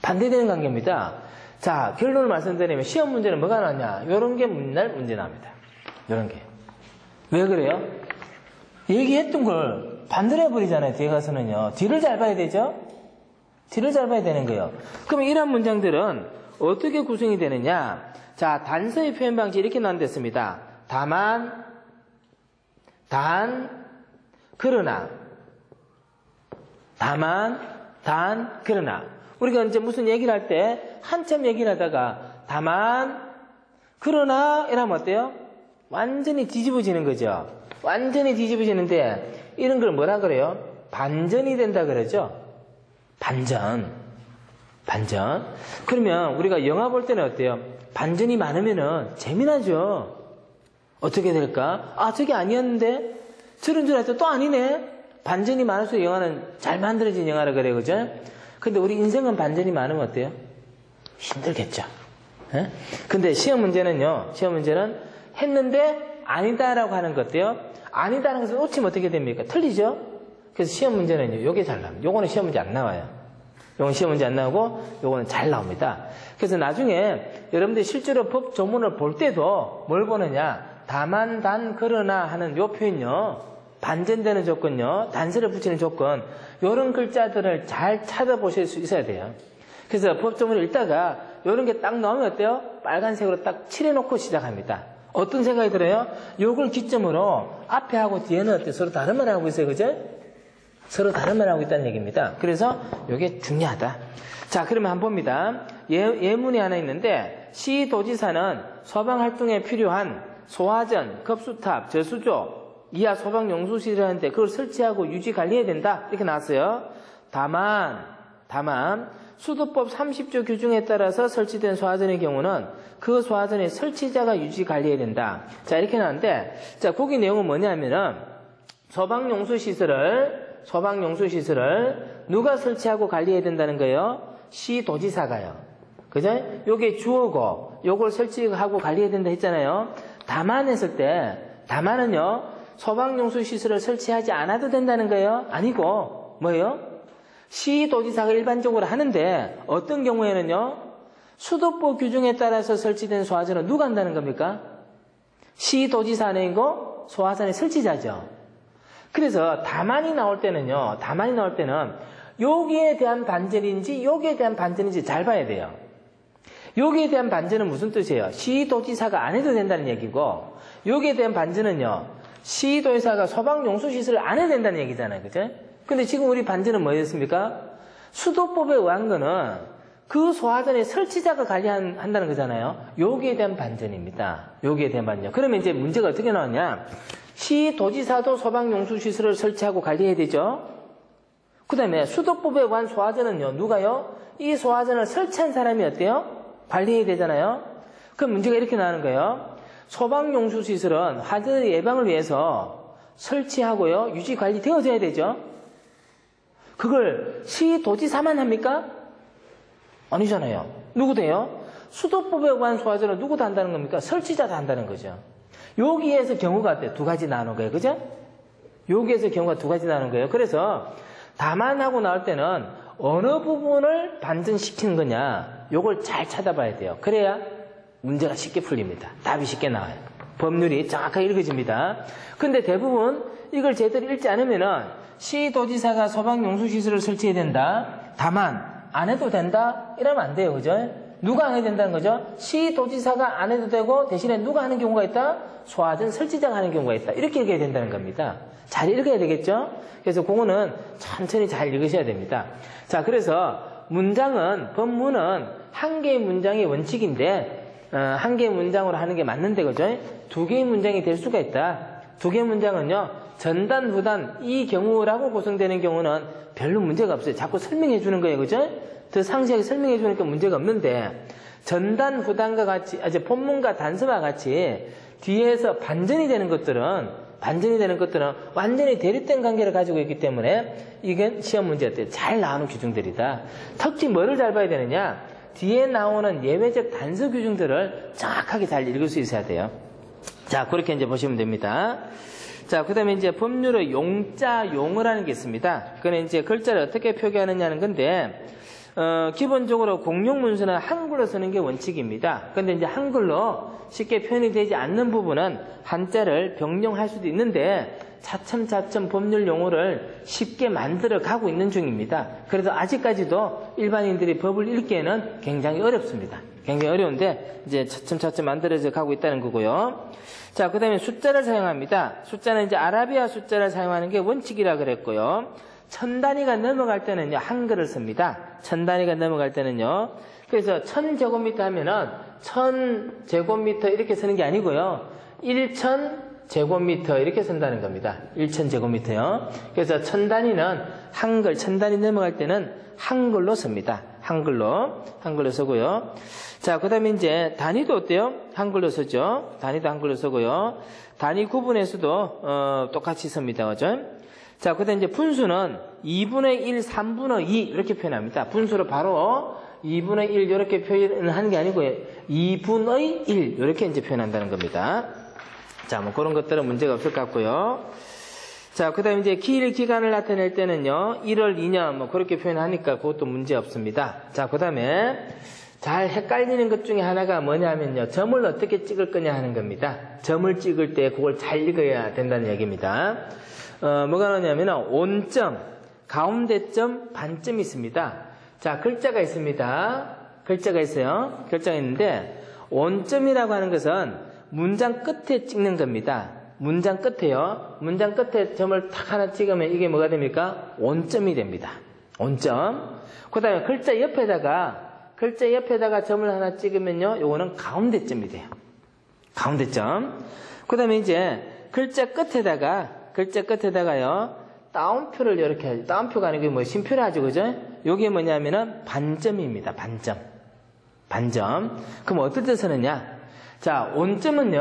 반대되는 관계입니다. 자, 결론을 말씀드리면 시험 문제는 뭐가 나왔냐? 요런 게 맨날 문제 나옵니다. 요런 게. 왜 그래요? 얘기했던 걸 반대로 해버리잖아요. 뒤에 가서는요. 뒤를 잘 봐야 되죠? 뒤를 잘 봐야 되는 거예요. 그럼 이런 문장들은 어떻게 구성이 되느냐? 자, 단서의 표현 방식이 이렇게 나온댔습니다. 다만, 단, 그러나. 다만, 단, 그러나. 우리가 이제 무슨 얘기를 할 때 한참 얘기를 하다가 다만, 그러나 이러면 어때요? 완전히 뒤집어지는 거죠. 완전히 뒤집어지는데 이런 걸 뭐라 그래요? 반전이 된다 그러죠. 반전. 그러면 우리가 영화 볼 때는 어때요? 반전이 많으면은 재미나죠. 어떻게 될까? 아, 저게 아니었는데? 저런 줄 알았더니 또 아니네? 반전이 많을수록 영화는 잘 만들어진 영화라 그래요, 그죠? 근데 우리 인생은 반전이 많으면 어때요? 힘들겠죠. 예? 근데 시험 문제는 했는데 아니다라고 하는 것 어때요? 아니다라는 것을 놓치면 어떻게 됩니까? 틀리죠? 그래서 시험 문제는요, 요게 잘 나와요. 요거는 시험 문제 안 나와요. 요건 시험 문제 안 나오고, 요거는 잘 나옵니다. 그래서 나중에 여러분들이 실제로 법 조문을 볼 때도 뭘 보느냐? 다만, 단, 그러나 하는 요 표현요. 반전되는 조건요. 단서를 붙이는 조건. 요런 글자들을 잘 찾아보실 수 있어야 돼요. 그래서 법 조문을 읽다가 요런 게 딱 나오면 어때요? 빨간색으로 딱 칠해놓고 시작합니다. 어떤 생각이 들어요? 요걸 기점으로 앞에 하고 뒤에는 어때요? 서로 다른 말 하고 있어요. 그죠? 서로 다른 말 하고 있다는 얘기입니다. 그래서 요게 중요하다. 자, 그러면 한번 봅니다. 예문이 하나 있는데, 시도지사는 소방활동에 필요한 소화전, 급수탑, 저수조, 이하 소방용수실을 하는데 그걸 설치하고 유지 관리해야 된다. 이렇게 나왔어요. 다만, 수도법 30조 규정에 따라서 설치된 소화전의 경우는 그 소화전의 설치자가 유지 관리해야 된다. 자, 이렇게 나왔는데, 자, 거기 내용은 뭐냐면은, 소방용수시설을 누가 설치하고 관리해야 된다는 거예요? 시도지사가요. 그죠? 요게 주어고, 요걸 설치하고 관리해야 된다 했잖아요. 다만 했을 때, 다만은요, 소방용수시설을 설치하지 않아도 된다는 거예요? 아니고, 뭐예요? 시도지사가 일반적으로 하는데, 어떤 경우에는요, 수도법 규정에 따라서 설치된 소화전은 누가 한다는 겁니까? 시도지사 아니고, 소화전의 설치자죠. 그래서 다만이 나올 때는 여기에 대한 반전인지 여기에 대한 반전인지 잘 봐야 돼요. 여기에 대한 반전은 무슨 뜻이에요? 시도지사가 안 해도 된다는 얘기고, 여기에 대한 반전은요, 시도지사가 소방용수시설을 안 해도 된다는 얘기잖아요. 그죠? 근데 지금 우리 반전은 뭐였습니까? 수도법에 의한 거는 그 소화전의 설치자가 관리한다는 거잖아요. 여기에 대한 반전입니다. 여기에 대한 반전. 그러면 이제 문제가 어떻게 나왔냐? 시도지사도 소방용수시설을 설치하고 관리해야 되죠. 그 다음에 수도법에 의한 소화전은요, 누가요? 이 소화전을 설치한 사람이 어때요? 관리해야 되잖아요. 그럼 문제가 이렇게 나오는 거예요. 소방용수시설은 화재 예방을 위해서 설치하고요, 유지 관리 되어져야 되죠. 그걸 시도지사만 합니까? 아니잖아요. 누구 돼요? 수도법에 의한 소화전은 누구도 한다는 겁니까? 설치자도 한다는 거죠. 여기에서 경우가 어때요? 두 가지 나누는 거예요. 그죠? 여기에서 경우가 두 가지 나누는 거예요. 그래서 다만하고 나올 때는 어느 부분을 반전시키는 거냐, 요걸 잘 찾아봐야 돼요. 그래야 문제가 쉽게 풀립니다. 답이 쉽게 나와요. 법률이 정확하게 읽어집니다. 근데 대부분 이걸 제대로 읽지 않으면은 시도지사가 소방용수시설을 설치해야 된다. 다만 안 해도 된다? 이러면 안 돼요. 그죠? 누가 안 해도 된다는 거죠? 시도지사가 안 해도 되고 대신에 누가 하는 경우가 있다? 소화전 설치자가 하는 경우가 있다. 이렇게 읽어야 된다는 겁니다. 잘 읽어야 되겠죠? 그래서 그거는 천천히 잘 읽으셔야 됩니다. 자, 그래서 법문은 한 개의 문장이 원칙인데, 한 개의 문장으로 하는 게 맞는데, 그죠? 두 개의 문장이 될 수가 있다. 두 개의 문장은요, 전단, 후단, 이 경우라고 구성되는 경우는 별로 문제가 없어요. 자꾸 설명해 주는 거예요. 그죠? 더 상세하게 설명해 주니까 문제가 없는데, 전단, 후단과 같이, 본문과 단서와 같이 뒤에서 반전이 되는 것들은 완전히 대립된 관계를 가지고 있기 때문에 이게 시험 문제 때 잘 나오는 규정들이다. 특히 뭐를 잘 봐야 되느냐? 뒤에 나오는 예외적 단서 규정들을 정확하게 잘 읽을 수 있어야 돼요. 자, 그렇게 이제 보시면 됩니다. 자, 그 다음에 이제 법률의 용자, 용어라는 게 있습니다. 그건 이제 글자를 어떻게 표기하느냐는 건데, 기본적으로 공용 문서는 한글로 쓰는 게 원칙입니다. 근데 이제 한글로 쉽게 표현이 되지 않는 부분은 한자를 병용할 수도 있는데, 차츰 법률 용어를 쉽게 만들어 가고 있는 중입니다. 그래서 아직까지도 일반인들이 법을 읽기에는 굉장히 어렵습니다. 굉장히 어려운데, 이제 차츰 만들어져 가고 있다는 거고요. 자, 그 다음에 숫자를 사용합니다. 숫자는 이제 아라비아 숫자를 사용하는 게 원칙이라 그랬고요. 1000단위가 넘어갈 때는요, 한글을 씁니다. 1000단위가 넘어갈 때는요. 그래서 1000제곱미터 하면은 1000제곱미터 이렇게 쓰는 게 아니고요. 1000제곱미터 이렇게 쓴다는 겁니다. 1000제곱미터요. 그래서 1000단위는 한글, 1000단위 넘어갈 때는 한글로 씁니다. 한글로 쓰고요. 자, 그 다음에 이제 단위도 어때요? 한글로 쓰죠. 단위도 한글로 쓰고요. 단위 구분에서도 똑같이 씁니다. 그죠? 자, 그 다음에 이제 분수는 2분의 1, 3분의 2 이렇게 표현합니다. 분수로 바로 2분의 1 이렇게 표현하는 게 아니고 2분의 1 이렇게 이제 표현한다는 겁니다. 자, 뭐 그런 것들은 문제가 없을 것 같고요. 자, 그 다음에 이제 기일 기간을 나타낼 때는요, 1월 2년 뭐 그렇게 표현하니까 그것도 문제 없습니다. 자, 그 다음에 잘 헷갈리는 것 중에 하나가 뭐냐면요, 점을 어떻게 찍을 거냐 하는 겁니다. 점을 찍을 때 그걸 잘 읽어야 된다는 얘기입니다. 뭐가 나오냐면 온점, 가운데점, 반점이 있습니다. 자, 글자가 있습니다. 글자가 있어요. 글자가 있는데 온점이라고 하는 것은 문장 끝에 찍는 겁니다. 문장 끝에요. 문장 끝에 점을 탁 하나 찍으면 이게 뭐가 됩니까? 온점이 됩니다. 온점. 그 다음에 글자 옆에다가 점을 하나 찍으면요, 요거는 가운데점이 돼요. 가운데점. 그 다음에 이제 글자 끝에다가요, 따옴표를 이렇게 하죠. 따옴표가 아니고 뭐 심표를 하죠. 그죠? 요게 뭐냐면은 반점입니다. 반점. 그럼 어떤 뜻을 쓰느냐? 자, 온점은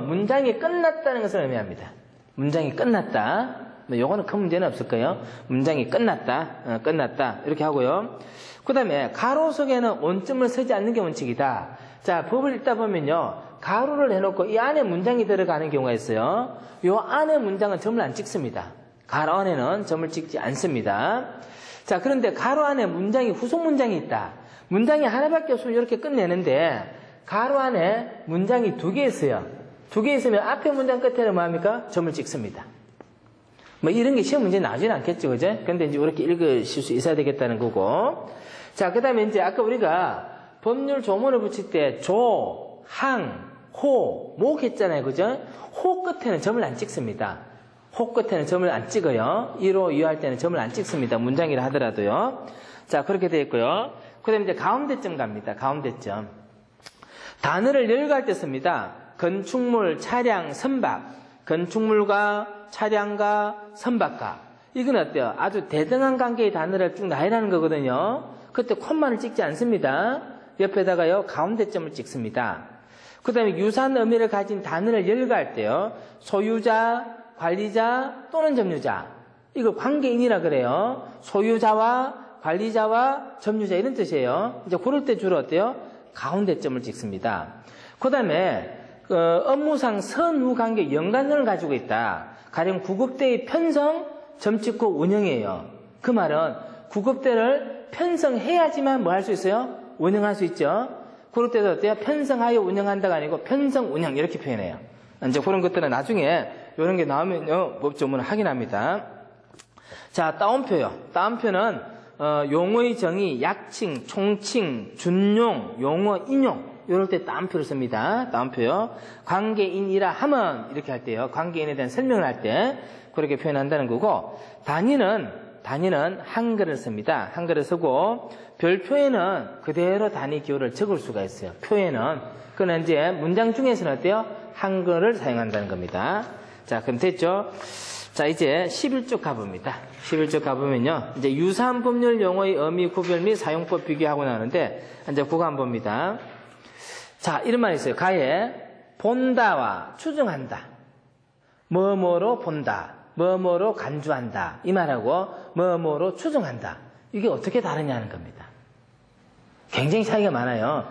문장이 끝났다는 것을 의미합니다. 문장이 끝났다. 뭐 요거는 큰 문제는 없을 거예요. 문장이 끝났다. 이렇게 하고요. 그 다음에 가로 속에는 온점을 쓰지 않는 게 원칙이다. 자, 법을 읽다 보면요, 가로를 해놓고 이 안에 문장이 들어가는 경우가 있어요. 요 안에 문장은 점을 안 찍습니다. 가로 안에는 점을 찍지 않습니다. 자, 그런데 가로 안에 문장이 후속 문장이 있다. 문장이 하나밖에 없으면 이렇게 끝내는데 가로 안에 문장이 2개 있어요. 2개 있으면 앞에 문장 끝에는 뭐합니까? 점을 찍습니다. 뭐 이런 게 시험 문제 나오진 않겠죠, 그죠? 근데 이제 이렇게 읽으실 수 있어야 되겠다는 거고. 자, 그 다음에 이제 아까 우리가 법률 조문을 붙일 때 조, 항, 호, 목 했잖아요, 그죠? 호 끝에는 점을 안 찍습니다. 호 끝에는 점을 안 찍어요. 1호, 2호 할 때는 점을 안 찍습니다. 문장이라 하더라도요. 자, 그렇게 되어 있고요. 그 다음에 이제 가운데점 갑니다. 가운데점. 단어를 열거할 때 씁니다. 건축물, 차량, 선박. 건축물과 차량과 선박과. 이건 어때요? 아주 대등한 관계의 단어를 쭉 나열하는 거거든요. 그때 콤마를 찍지 않습니다. 옆에다가요, 가운데점을 찍습니다. 그 다음에 유사한 의미를 가진 단어를 열거할 때요, 소유자, 관리자 또는 점유자. 이거 관계인이라 그래요. 소유자와 관리자와 점유자 이런 뜻이에요. 이제 그럴 때 주로 어때요? 가운데점을 찍습니다. 그 다음에 업무상 선후 관계 연관성을 가지고 있다. 가령 구급대의 편성, 점 찍고 운영이에요. 그 말은 구급대를 편성해야지만 뭐 할 수 있어요? 운영할 수 있죠. 그럴 때도 어때요? 편성하여 운영한다가 아니고 편성 운영 이렇게 표현해요. 이제 그런 것들은 나중에 이런 게 나오면요, 법조문을 확인합니다. 자, 따옴표요. 따옴표는 용어의 정의, 약칭, 총칭, 준용, 용어, 인용 이럴 때 따옴표를 씁니다. 따옴표요. 관계인이라 하면 이렇게 할 때요. 관계인에 대한 설명을 할 때 그렇게 표현한다는 거고, 단위는 한글을 씁니다. 한글을 쓰고 별표에는 그대로 단위 기호를 적을 수가 있어요. 표에는. 그러나 이제 문장 중에서는 어때요? 한글을 사용한다는 겁니다. 자, 그럼 됐죠? 자, 이제 11쪽 가봅니다. 11쪽 가보면요, 이제 유사한 법률 용어의 의미 구별 및 사용법 비교하고 나오는데, 이제 그거 한번 봅니다. 자, 이런 말이 있어요. 가에 본다와 추정한다. 뭐뭐로 본다. 뭐뭐로 간주한다. 이 말하고 뭐뭐로 추정한다. 이게 어떻게 다르냐는 겁니다. 굉장히 차이가 많아요.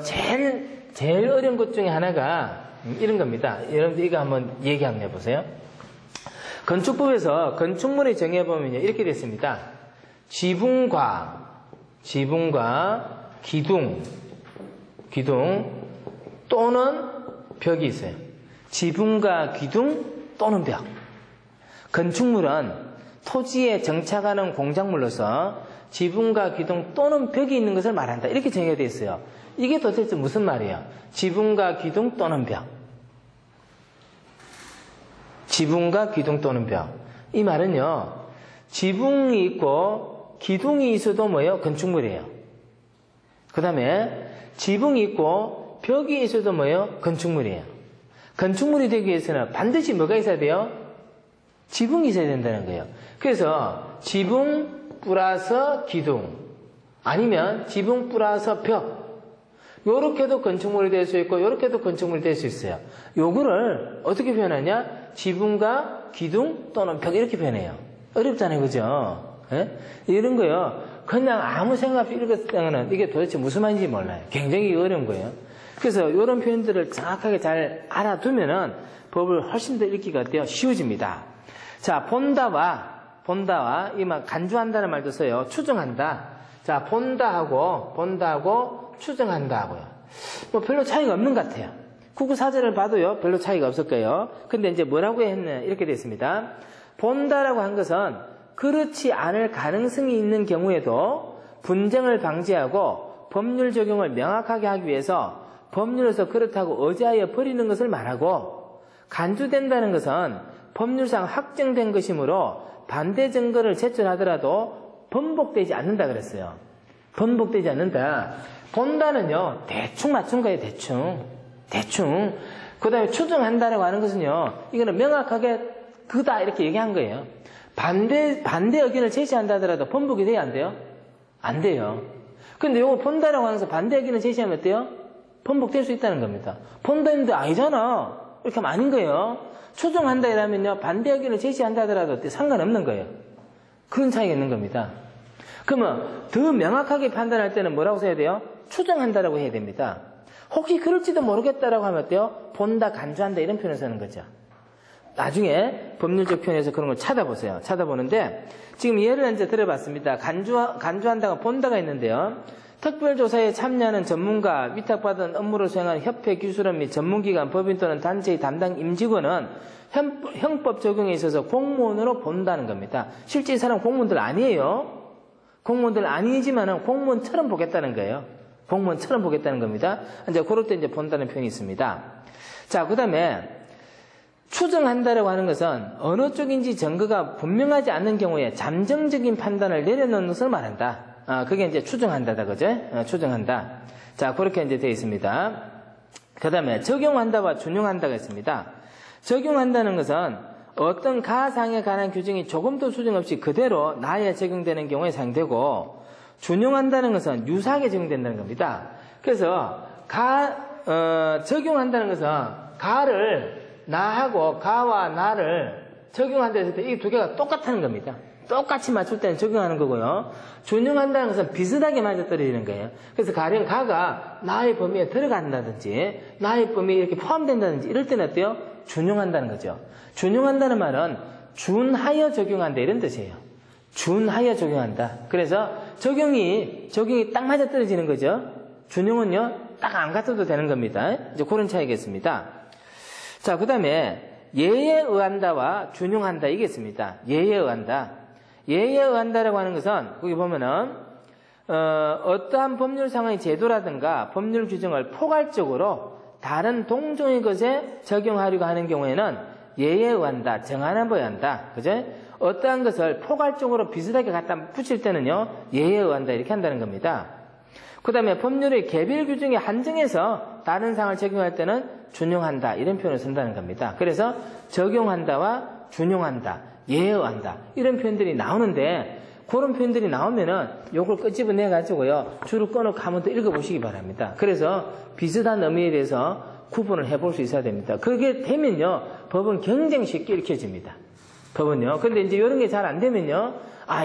제일 어려운 것 중에 하나가 이런 겁니다. 여러분들 이거 한번 얘기 한번 해보세요. 건축법에서 건축물의 정의해보면 이렇게 됐습니다. 지붕과 기둥 또는 벽이 있어요. 지붕과 기둥 또는 벽. 건축물은 토지에 정착하는 공작물로서 지붕과 기둥 또는 벽이 있는 것을 말한다. 이렇게 정의가 되어 있어요. 이게 도대체 무슨 말이에요? 지붕과 기둥 또는 벽. 지붕과 기둥 또는 벽. 이 말은요, 지붕이 있고 기둥이 있어도 뭐예요? 건축물이에요. 그 다음에 지붕이 있고 벽이 있어도 뭐예요? 건축물이에요. 건축물이 되기 위해서는 반드시 뭐가 있어야 돼요? 지붕이 있어야 된다는 거예요. 그래서 지붕 플러스 기둥 아니면 지붕 플러스 벽 요렇게도 건축물이 될 수 있고 요렇게도 건축물이 될 수 있어요. 요거를 어떻게 표현하냐? 지붕과 기둥 또는 벽 이렇게 표현해요. 어렵잖아요. 그죠? 예? 이런 거요. 그냥 아무 생각 없이 읽었다면 이게 도대체 무슨 말인지 몰라요. 굉장히 어려운 거예요. 그래서 이런 표현들을 정확하게 잘 알아두면은 법을 훨씬 더 읽기가 어때요? 쉬워집니다. 자, 본다와 이만 간주한다는 말도 써요. 추정한다. 자, 본다하고 추정한다 하고요. 뭐 별로 차이가 없는 것 같아요. 국어사전을 봐도요, 별로 차이가 없을 거예요. 근데 이제 뭐라고 했냐, 이렇게 됐습니다. 본다라고 한 것은 그렇지 않을 가능성이 있는 경우에도 분쟁을 방지하고 법률 적용을 명확하게 하기 위해서 법률에서 그렇다고 의지하여 버리는 것을 말하고, 간주된다는 것은 법률상 확정된 것이므로 반대 증거를 제출하더라도 번복되지 않는다 그랬어요. 번복되지 않는다. 본다는요, 대충 맞춘 거예요. 대충. 그 다음에 추정한다라고 하는 것은요, 이거는 명확하게 그다 이렇게 얘기한 거예요. 반대 의견을 제시한다 하더라도 번복이 돼야 안 돼요? 안 돼요. 근데 요거 본다라고 하면서 반대 의견을 제시하면 어때요? 번복될 수 있다는 겁니다. 본다 했는데 아니잖아. 이렇게 하면 아닌 거예요. 추정한다 이러면요, 반대 의견을 제시한다 하더라도 상관없는 거예요. 그런 차이가 있는 겁니다. 그러면 더 명확하게 판단할 때는 뭐라고 써야 돼요? 추정한다라고 해야 됩니다. 혹시 그럴지도 모르겠다라고 하면 어때요? 본다, 간주한다 이런 표현을 쓰는 거죠. 나중에 법률적 표현에서 그런 걸 찾아보세요. 찾아보는데 지금 예를 이제 들어봤습니다. 간주한다가 본다가 있는데요. 특별조사에 참여하는 전문가, 위탁받은 업무를 수행하는 협회, 기술원 및 전문기관, 법인 또는 단체의 담당 임직원은 형법 적용에 있어서 공무원으로 본다는 겁니다. 실제 이 사람 공무원들 아니에요. 공무원들 아니지만은 공무원처럼 보겠다는 거예요. 공무원처럼 보겠다는 겁니다. 이제 그럴 때 이제 본다는 표현이 있습니다. 자, 그 다음에 추정한다라고 하는 것은 어느 쪽인지 증거가 분명하지 않는 경우에 잠정적인 판단을 내려놓는 것을 말한다. 그게 이제 추정한다다, 그죠? 추정한다. 자, 그렇게 이제 되어 있습니다. 그 다음에 적용한다와 준용한다가 있습니다. 적용한다는 것은 어떤 가상에 관한 규정이 조금도 수정 없이 그대로 나에 적용되는 경우에 사용되고, 준용한다는 것은 유사하게 적용된다는 겁니다. 그래서 적용한다는 것은 가를 나하고 가와 나를 적용한다 했을 때 이 두 개가 똑같다는 겁니다. 똑같이 맞출 때는 적용하는 거고요. 준용한다는 것은 비슷하게 맞아떨어지는 거예요. 그래서 가령 가가 나의 범위에 들어간다든지 나의 범위에 이렇게 포함된다든지 이럴 때는 어때요? 준용한다는 거죠. 준용한다는 말은 준하여 적용한다 이런 뜻이에요. 준하여 적용한다. 그래서 적용이 딱 맞아떨어지는 거죠. 준용은요, 딱 안 갖춰도 되는 겁니다. 이제 그런 차이겠습니다. 자, 그 다음에 예에 의한다와 준용한다 이게 있습니다. 예에 의한다. 예에 의한다라고 하는 것은 거기 보면은 어떠한 법률 상황의 제도라든가 법률 규정을 포괄적으로 다른 동종의 것에 적용하려고 하는 경우에는 예에 의한다, 정하여야 한다. 그죠? 어떠한 것을 포괄적으로 비슷하게 갖다 붙일 때는요, 예에 의한다 이렇게 한다는 겁니다. 그 다음에 법률의 개별 규정에 한정해서 다른 상을 적용할 때는 준용한다 이런 표현을 쓴다는 겁니다. 그래서 적용한다와 준용한다, 예에 의한다 이런 표현들이 나오는데 그런 표현들이 나오면은 요걸 끄집어내 가지고요 줄을 꺼놓고 한번 더 읽어보시기 바랍니다. 그래서 비슷한 의미에 대해서 구분을 해볼 수 있어야 됩니다. 그게 되면요 법은 굉장히 쉽게 읽혀집니다. 법은요. 근데 이제 이런 게 잘 안 되면요,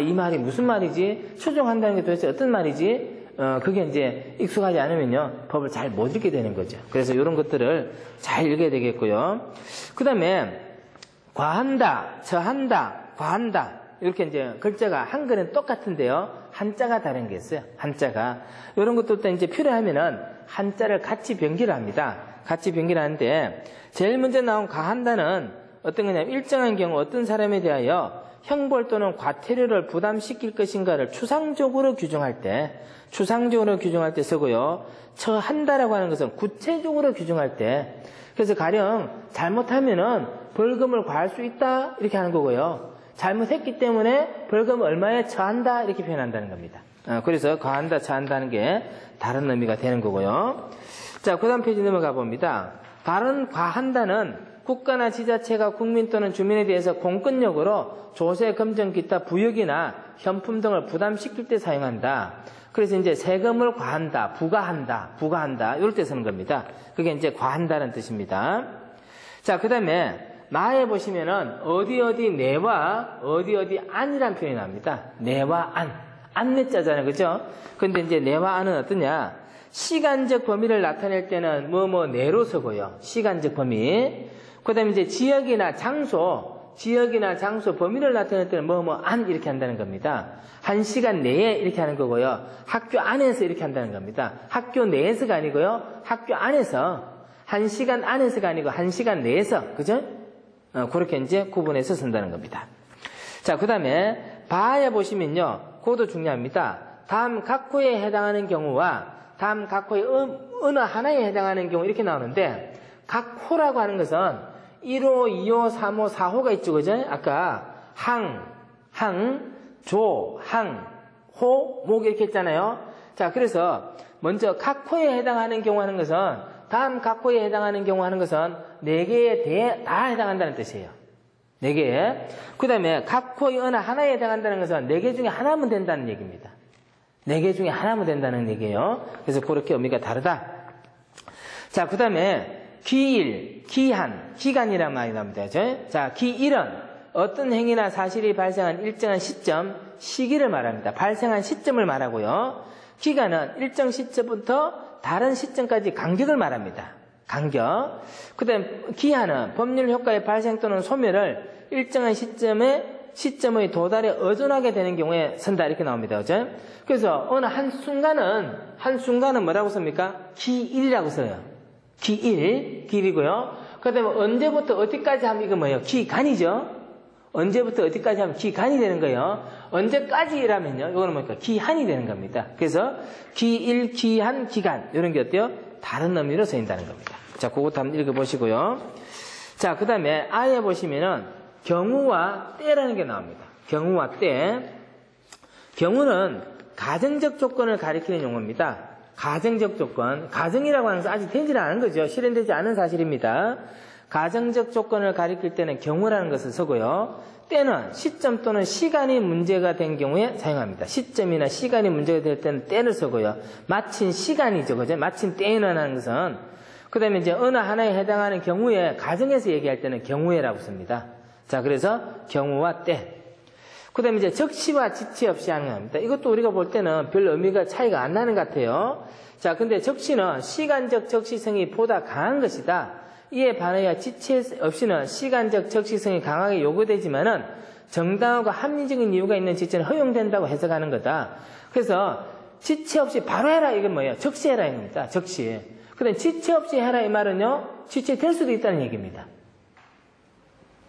이 말이 무슨 말이지? 추정한다는 게 도대체 어떤 말이지? 그게 이제 익숙하지 않으면요, 법을 잘 못 읽게 되는 거죠. 그래서 이런 것들을 잘 읽어야 되겠고요. 그 다음에, 과한다, 저한다, 과한다. 이렇게 이제 글자가 한글은 똑같은데요, 한자가 다른 게 있어요. 한자가. 이런 것들도 이제 필요하면은 한자를 같이 변기를 합니다. 같이 변기를 하는데, 제일 먼저 나온 과한다는 어떤 거냐면, 일정한 경우 어떤 사람에 대하여 형벌 또는 과태료를 부담시킬 것인가를 추상적으로 규정할 때 쓰고요. 처한다라고 하는 것은 구체적으로 규정할 때, 그래서 가령 잘못하면은 벌금을 과할 수 있다 이렇게 하는 거고요. 잘못했기 때문에 벌금 얼마에 처한다 이렇게 표현한다는 겁니다. 그래서 과한다, 처한다는 게 다른 의미가 되는 거고요. 자, 그 다음 페이지 넘어가 봅니다. 다른 과한다는 국가나 지자체가 국민 또는 주민에 대해서 공권력으로 조세, 검정, 기타 부역이나 현품 등을 부담시킬 때 사용한다. 그래서 이제 세금을 과한다, 부과한다, 이럴 때 쓰는 겁니다. 그게 이제 과한다는 뜻입니다. 자, 그 다음에 마에 보시면은 어디 내와 어디 안이란 표현이 나옵니다. 내와 안내자잖아요. 그죠? 근데 이제 내와 안은 어떠냐? 시간적 범위를 나타낼 때는 내로 쓰고요. 시간적 범위. 그 다음에 이제 지역이나 장소 범위를 나타낼 때는 안 이렇게 한다는 겁니다. 1시간 내에 이렇게 하는 거고요. 학교 안에서 이렇게 한다는 겁니다. 학교 내에서가 아니고요. 학교 안에서 1시간 안에서가 아니고 1시간 내에서, 그죠? 그렇게 이제 구분해서 쓴다는 겁니다. 자, 그 다음에 바에 보시면요. 그것도 중요합니다. 다음 각 호에 해당하는 경우와 다음 각 호의 어느 하나에 해당하는 경우 이렇게 나오는데 각 호라고 하는 것은 1호, 2호, 3호, 4호가 있죠. 그죠? 아까 조, 호, 목 이렇게 했잖아요. 자, 그래서 먼저 각 호에 해당하는 경우 하는 것은 다음 각 호에 해당하는 경우 하는 것은 4개에 대해 다 해당한다는 뜻이에요. 4개에. 그 다음에 각 호의 어느 하나에 해당한다는 것은 4개 중에 하나면 된다는 얘기입니다. 4개 중에 하나면 된다는 얘기예요. 그래서 그렇게 의미가 다르다. 자, 그 다음에 기일, 기한, 기간이란 말이 나옵니다. 자, 기일은 어떤 행위나 사실이 발생한 일정한 시점, 시기를 말합니다. 발생한 시점을 말하고요. 기간은 일정 시점부터 다른 시점까지 간격을 말합니다. 간격. 그 다음 기한은 법률 효과의 발생 또는 소멸을 일정한 시점의 도달에 의존하게 되는 경우에 쓴다 이렇게 나옵니다. 그죠? 그래서 어느 한순간은 뭐라고 씁니까? 기일이라고 써요. 기일이고요. 그 다음에 언제부터 어디까지 하면 이거 뭐예요? 기간이죠. 언제부터 어디까지 하면 기간이 되는 거예요. 언제까지라면요. 이거는 뭡니까? 기한이 되는 겁니다. 그래서 기일, 기한, 기간 이런 게 어때요? 다른 의미로 쓰인다는 겁니다. 자, 그것도 한번 읽어보시고요. 자, 그 다음에 아예 보시면은 경우와 때라는 게 나옵니다. 경우와 때. 경우는 가정적 조건을 가리키는 용어입니다. 가정적 조건. 가정이라고 하는 것은 아직 되지 않은 거죠. 실현되지 않은 사실입니다. 가정적 조건을 가리킬 때는 경우라는 것을 쓰고요. 때는 시점 또는 시간이 문제가 된 경우에 사용합니다. 시점이나 시간이 문제가 될 때는 때를 쓰고요. 마친 시간이죠. 그죠? 마친 때에는 하는 것은. 그 다음에 이제 어느 하나에 해당하는 경우에 가정에서 얘기할 때는 경우에라고 씁니다. 자, 그래서 경우와 때. 그 다음에 이제 적시와 지체 없이 하는 겁니다. 이것도 우리가 볼 때는 별 의미가 차이가 안 나는 것 같아요. 자, 근데 적시는 시간적 적시성이 보다 강한 것이다. 이에 반하여 지체 없이는 시간적 적시성이 강하게 요구되지만은 정당하고 합리적인 이유가 있는 지체는 허용된다고 해석하는 거다. 그래서 지체 없이 바로 해라 이건 뭐예요? 적시해라 이겁니다. 적시. 그다음 지체 없이 해라 이 말은요. 지체될 수도 있다는 얘기입니다.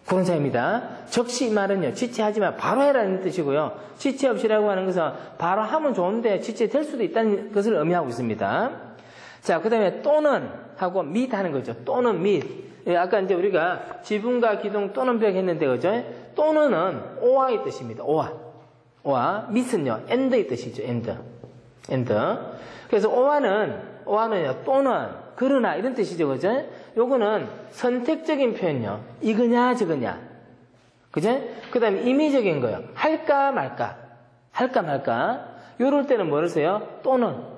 그런 사입니다. 적시 이 말은요. 지체하지만 바로 해라는 뜻이고요. 지체 없이라고 하는 것은 바로 하면 좋은데 지체될 수도 있다는 것을 의미하고 있습니다. 자, 그 다음에 또는 하고 및 하는 거죠. 또는 및. 예, 아까 이제 우리가 지붕과 기둥 또는 벽 했는데, 그죠? 또는은 오와의 뜻입니다. 오와. 밋은요, and의 뜻이죠. and. 그래서 오와는요, 또는, 그러나, 이런 뜻이죠. 그죠? 요거는 선택적인 표현요. 이거냐, 저거냐. 그죠? 그 다음에 임의적인 거요. 할까, 말까. 요럴 때는 뭐를 써요? 또는.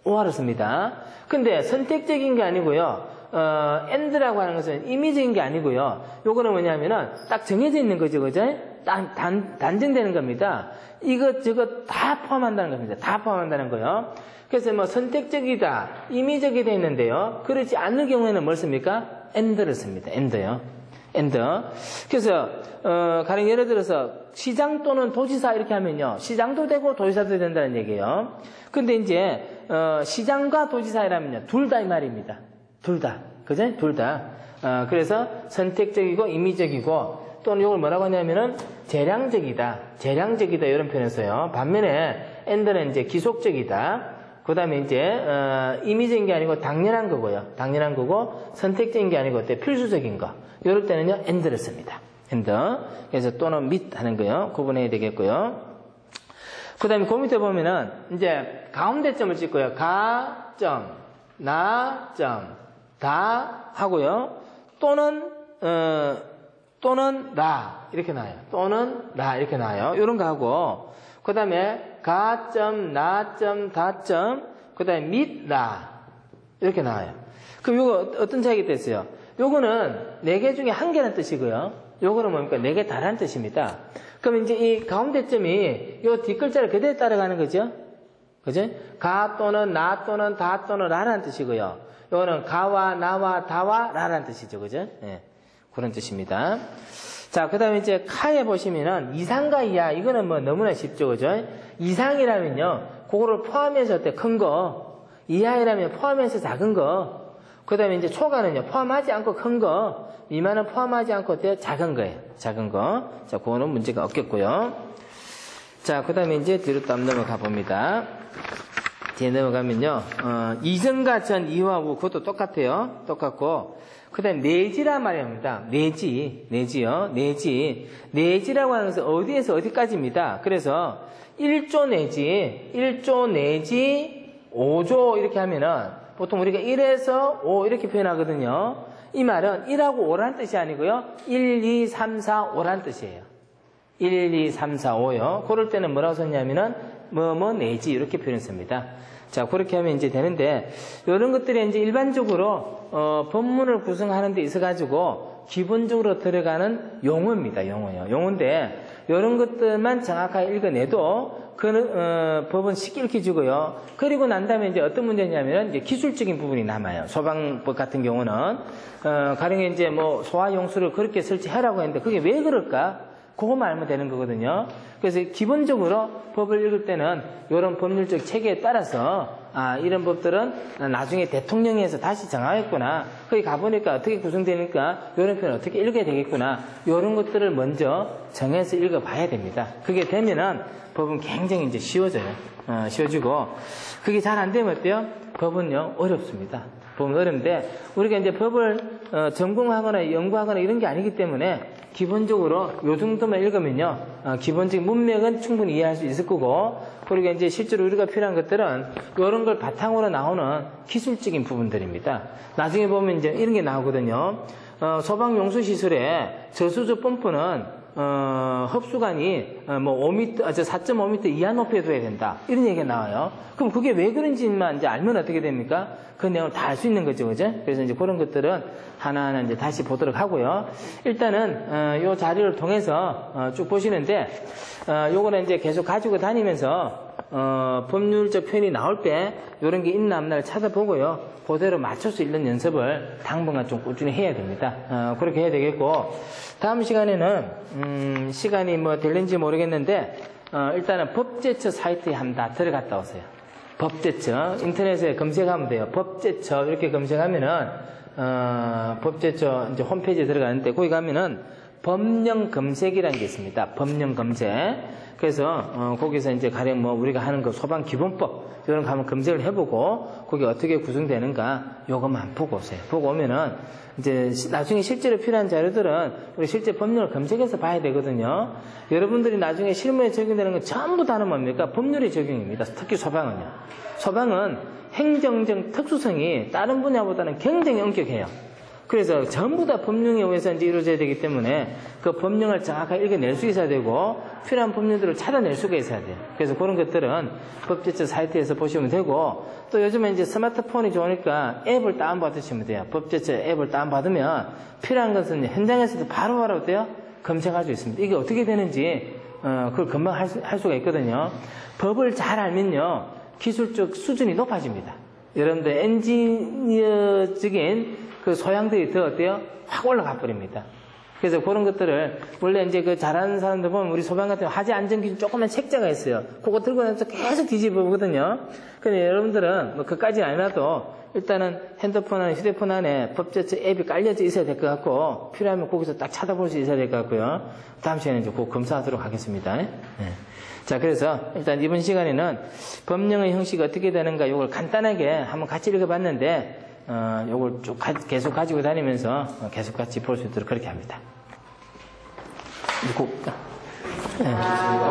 오화를 씁니다. 근데 선택적인 게 아니고요. and라고 하는 것은 임의적인 게 아니고요. 요거는 뭐냐면은 딱 정해져 있는 거죠. 그죠? 단정되는 겁니다. 이것저것 다 포함한다는 겁니다. 다 포함한다는 거요. 그래서 뭐 선택적이다, 임의적이다 했는데요. 그렇지 않는 경우에는 뭘 씁니까? and를 씁니다. and요. and. 그래서 가령 예를 들어서 시장 또는 도지사 이렇게 하면요. 시장도 되고 도지사도 된다는 얘기예요. 근데 이제 시장과 도지사라면요. 둘 다 이 말입니다. 둘 다. 그죠? 둘 다. 그래서 선택적이고 임의적이고 또는 이걸 뭐라고 하냐면은 재량적이다 이런 표현을 써요. 반면에 and는 이제 기속적이다. 그 다음에 이제 임의적인 게 아니고 당연한 거고요. 선택적인 게 아니고 필수적인 거. 이럴 때는요 and를 씁니다. and. 그래서 또는 및 하는 거요. 구분해야 되겠고요. 그 다음에 그 밑에 보면은 이제 가운데 점을 찍고요. 가, 점, 나, 점, 다 하고요. 또는 라 이렇게 나와요. 또는 라 이렇게 나와요. 이런 거 하고 그 다음에 가, 점, 나, 점, 다, 점, 그 다음에 및, 라 이렇게 나와요. 그럼 이거 어떤 차이가 됐어요? 요거는 4개 중에 1개라는 뜻이고요. 요거는 뭡니까? 4개 다라는 뜻입니다. 그럼 이제 이 가운데 점이 요 뒷글자를 그대로 따라가는 거죠. 그죠? 가 또는 나 또는 다 또는 라라는 뜻이고요. 요거는 가와 나와 다와 라라는 뜻이죠. 그죠? 예. 그런 뜻입니다. 자, 그 다음에 이제 카에 보시면은 이상과 이하, 이거는 뭐 너무나 쉽죠. 그죠? 이상이라면요, 그거를 포함해서 어때? 큰 거. 이하이라면 포함해서 작은 거. 그 다음에 이제 초과는요, 포함하지 않고 큰 거. 미만은 포함하지 않고 어때요? 작은 거예요. 작은 거. 자, 그거는 문제가 없겠고요. 자, 그 다음에 이제 뒤로 또 한번 넘어가 봅니다. 뒤에 넘어가면요, 이전과 전, 이와 우, 그것도 똑같아요. 똑같고. 그 다음에 내지란 말입니다. 내지요. 내지라고 하는 것은 어디에서 어디까지입니다. 그래서 1조 내지 5조 이렇게 하면은 보통 우리가 1에서 5 이렇게 표현하거든요. 이 말은 1하고 5라는 뜻이 아니고요. 1, 2, 3, 4, 5라는 뜻이에요. 1, 2, 3, 4, 5요. 그럴 때는 뭐라고 썼냐면은 내지 이렇게 표현했습니다. 자, 그렇게 하면 이제 되는데, 이런 것들이 이제 일반적으로, 법문을 구성하는 데 있어가지고, 기본적으로 들어가는 용어입니다, 용어요. 용어인데, 이런 것들만 정확하게 읽어내도, 법은 쉽게 읽혀지고요. 그리고 난 다음에 이제 어떤 문제냐면, 이제 기술적인 부분이 남아요. 소방법 같은 경우는, 가령 이제 뭐, 소화용수를 그렇게 설치하라고 했는데, 그게 왜 그럴까? 그거만 알면 되는 거거든요. 그래서 기본적으로 법을 읽을 때는 이런 법률적 체계에 따라서 이런 법들은 나중에 대통령에서 다시 정하겠구나. 거기 가보니까 어떻게 구성되니까 이런 표현 어떻게 읽어야 되겠구나. 이런 것들을 먼저 정해서 읽어봐야 됩니다. 그게 되면은 법은 굉장히 이제 쉬워져요. 쉬워지고 그게 잘 안 되면 어때요? 법은요 어렵습니다. 법은 어려운데 우리가 이제 법을 전공하거나 연구하거나 이런 게 아니기 때문에 기본적으로 요 정도만 읽으면요, 기본적인 문맥은 충분히 이해할 수 있을 거고, 그리고 이제 실제로 우리가 필요한 것들은 이런 걸 바탕으로 나오는 기술적인 부분들입니다. 나중에 보면 이제 이런 게 나오거든요. 소방용수 시설에 저수조 펌프는 흡수관이 4.5m 이하 높이에 둬야 된다. 이런 얘기가 나와요. 그럼 그게 왜 그런지만 이제 알면 어떻게 됩니까? 그 내용을 다 알 수 있는 거죠, 그죠? 그래서 이제 그런 것들은 하나하나 이제 다시 보도록 하고요. 일단은, 요 자료를 통해서, 쭉 보시는데, 요거는 이제 계속 가지고 다니면서, 법률적 표현이 나올 때, 요런 게 있나 없나를 찾아보고요. 그대로 맞출 수 있는 연습을 당분간 좀 꾸준히 해야 됩니다. 그렇게 해야 되겠고, 다음 시간에는, 시간이 뭐 될는지 모르겠는데, 일단은 법제처 사이트에 한번 다 들어갔다 오세요. 법제처. 인터넷에 검색하면 돼요. 법제처. 이렇게 검색하면은, 법제처 이제 홈페이지에 들어가는데, 거기 가면은 법령 검색이라는 게 있습니다. 법령 검색. 그래서, 거기서 이제 가령 뭐 우리가 하는 거 소방 기본법, 이런 거 한번 검색을 해보고, 거기 어떻게 구성되는가, 요것만 보고 오세요. 보고 오면은, 이제 나중에 실제로 필요한 자료들은 우리 실제 법령을 검색해서 봐야 되거든요. 여러분들이 나중에 실무에 적용되는 건 전부 다는 뭡니까? 법률의 적용입니다. 특히 소방은요. 소방은 행정적 특수성이 다른 분야보다는 굉장히 엄격해요. 그래서 전부 다 법령에 의해서 이제 이루어져야 되기 때문에 그 법령을 정확하게 읽어낼 수 있어야 되고 필요한 법령들을 찾아낼 수가 있어야 돼요. 그래서 그런 것들은 법제처 사이트에서 보시면 되고 또 요즘에 이제 스마트폰이 좋으니까 앱을 다운받으시면 돼요. 법제처 앱을 다운받으면 필요한 것은 현장에서도 바로바로 어때요? 검색할 수 있습니다. 이게 어떻게 되는지 그걸 금방 할 수가 있거든요. 법을 잘 알면요. 기술적 수준이 높아집니다. 여러분들 엔지니어적인 그 소양들이 더 어때요? 확 올라가 버립니다. 그래서 그런 것들을, 원래 이제 그 잘하는 사람들 보면 우리 소방 같은 하지 안전기준 조그만 책자가 있어요. 그거 들고 나서 계속 뒤집어 보거든요. 근데 여러분들은 뭐 그까지는 아니라도 일단은 핸드폰 안에, 휴대폰 안에 법제처 앱이 깔려져 있어야 될 것 같고, 필요하면 거기서 딱 찾아볼 수 있어야 될 것 같고요. 다음 시간에 이제 그거 검사하도록 하겠습니다. 네. 자, 그래서 일단 이번 시간에는 법령의 형식이 어떻게 되는가 이걸 간단하게 한번 같이 읽어봤는데, 요걸 쭉 계속 가지고 다니면서 계속 같이 볼 수 있도록 그렇게 합니다. 이거, 예.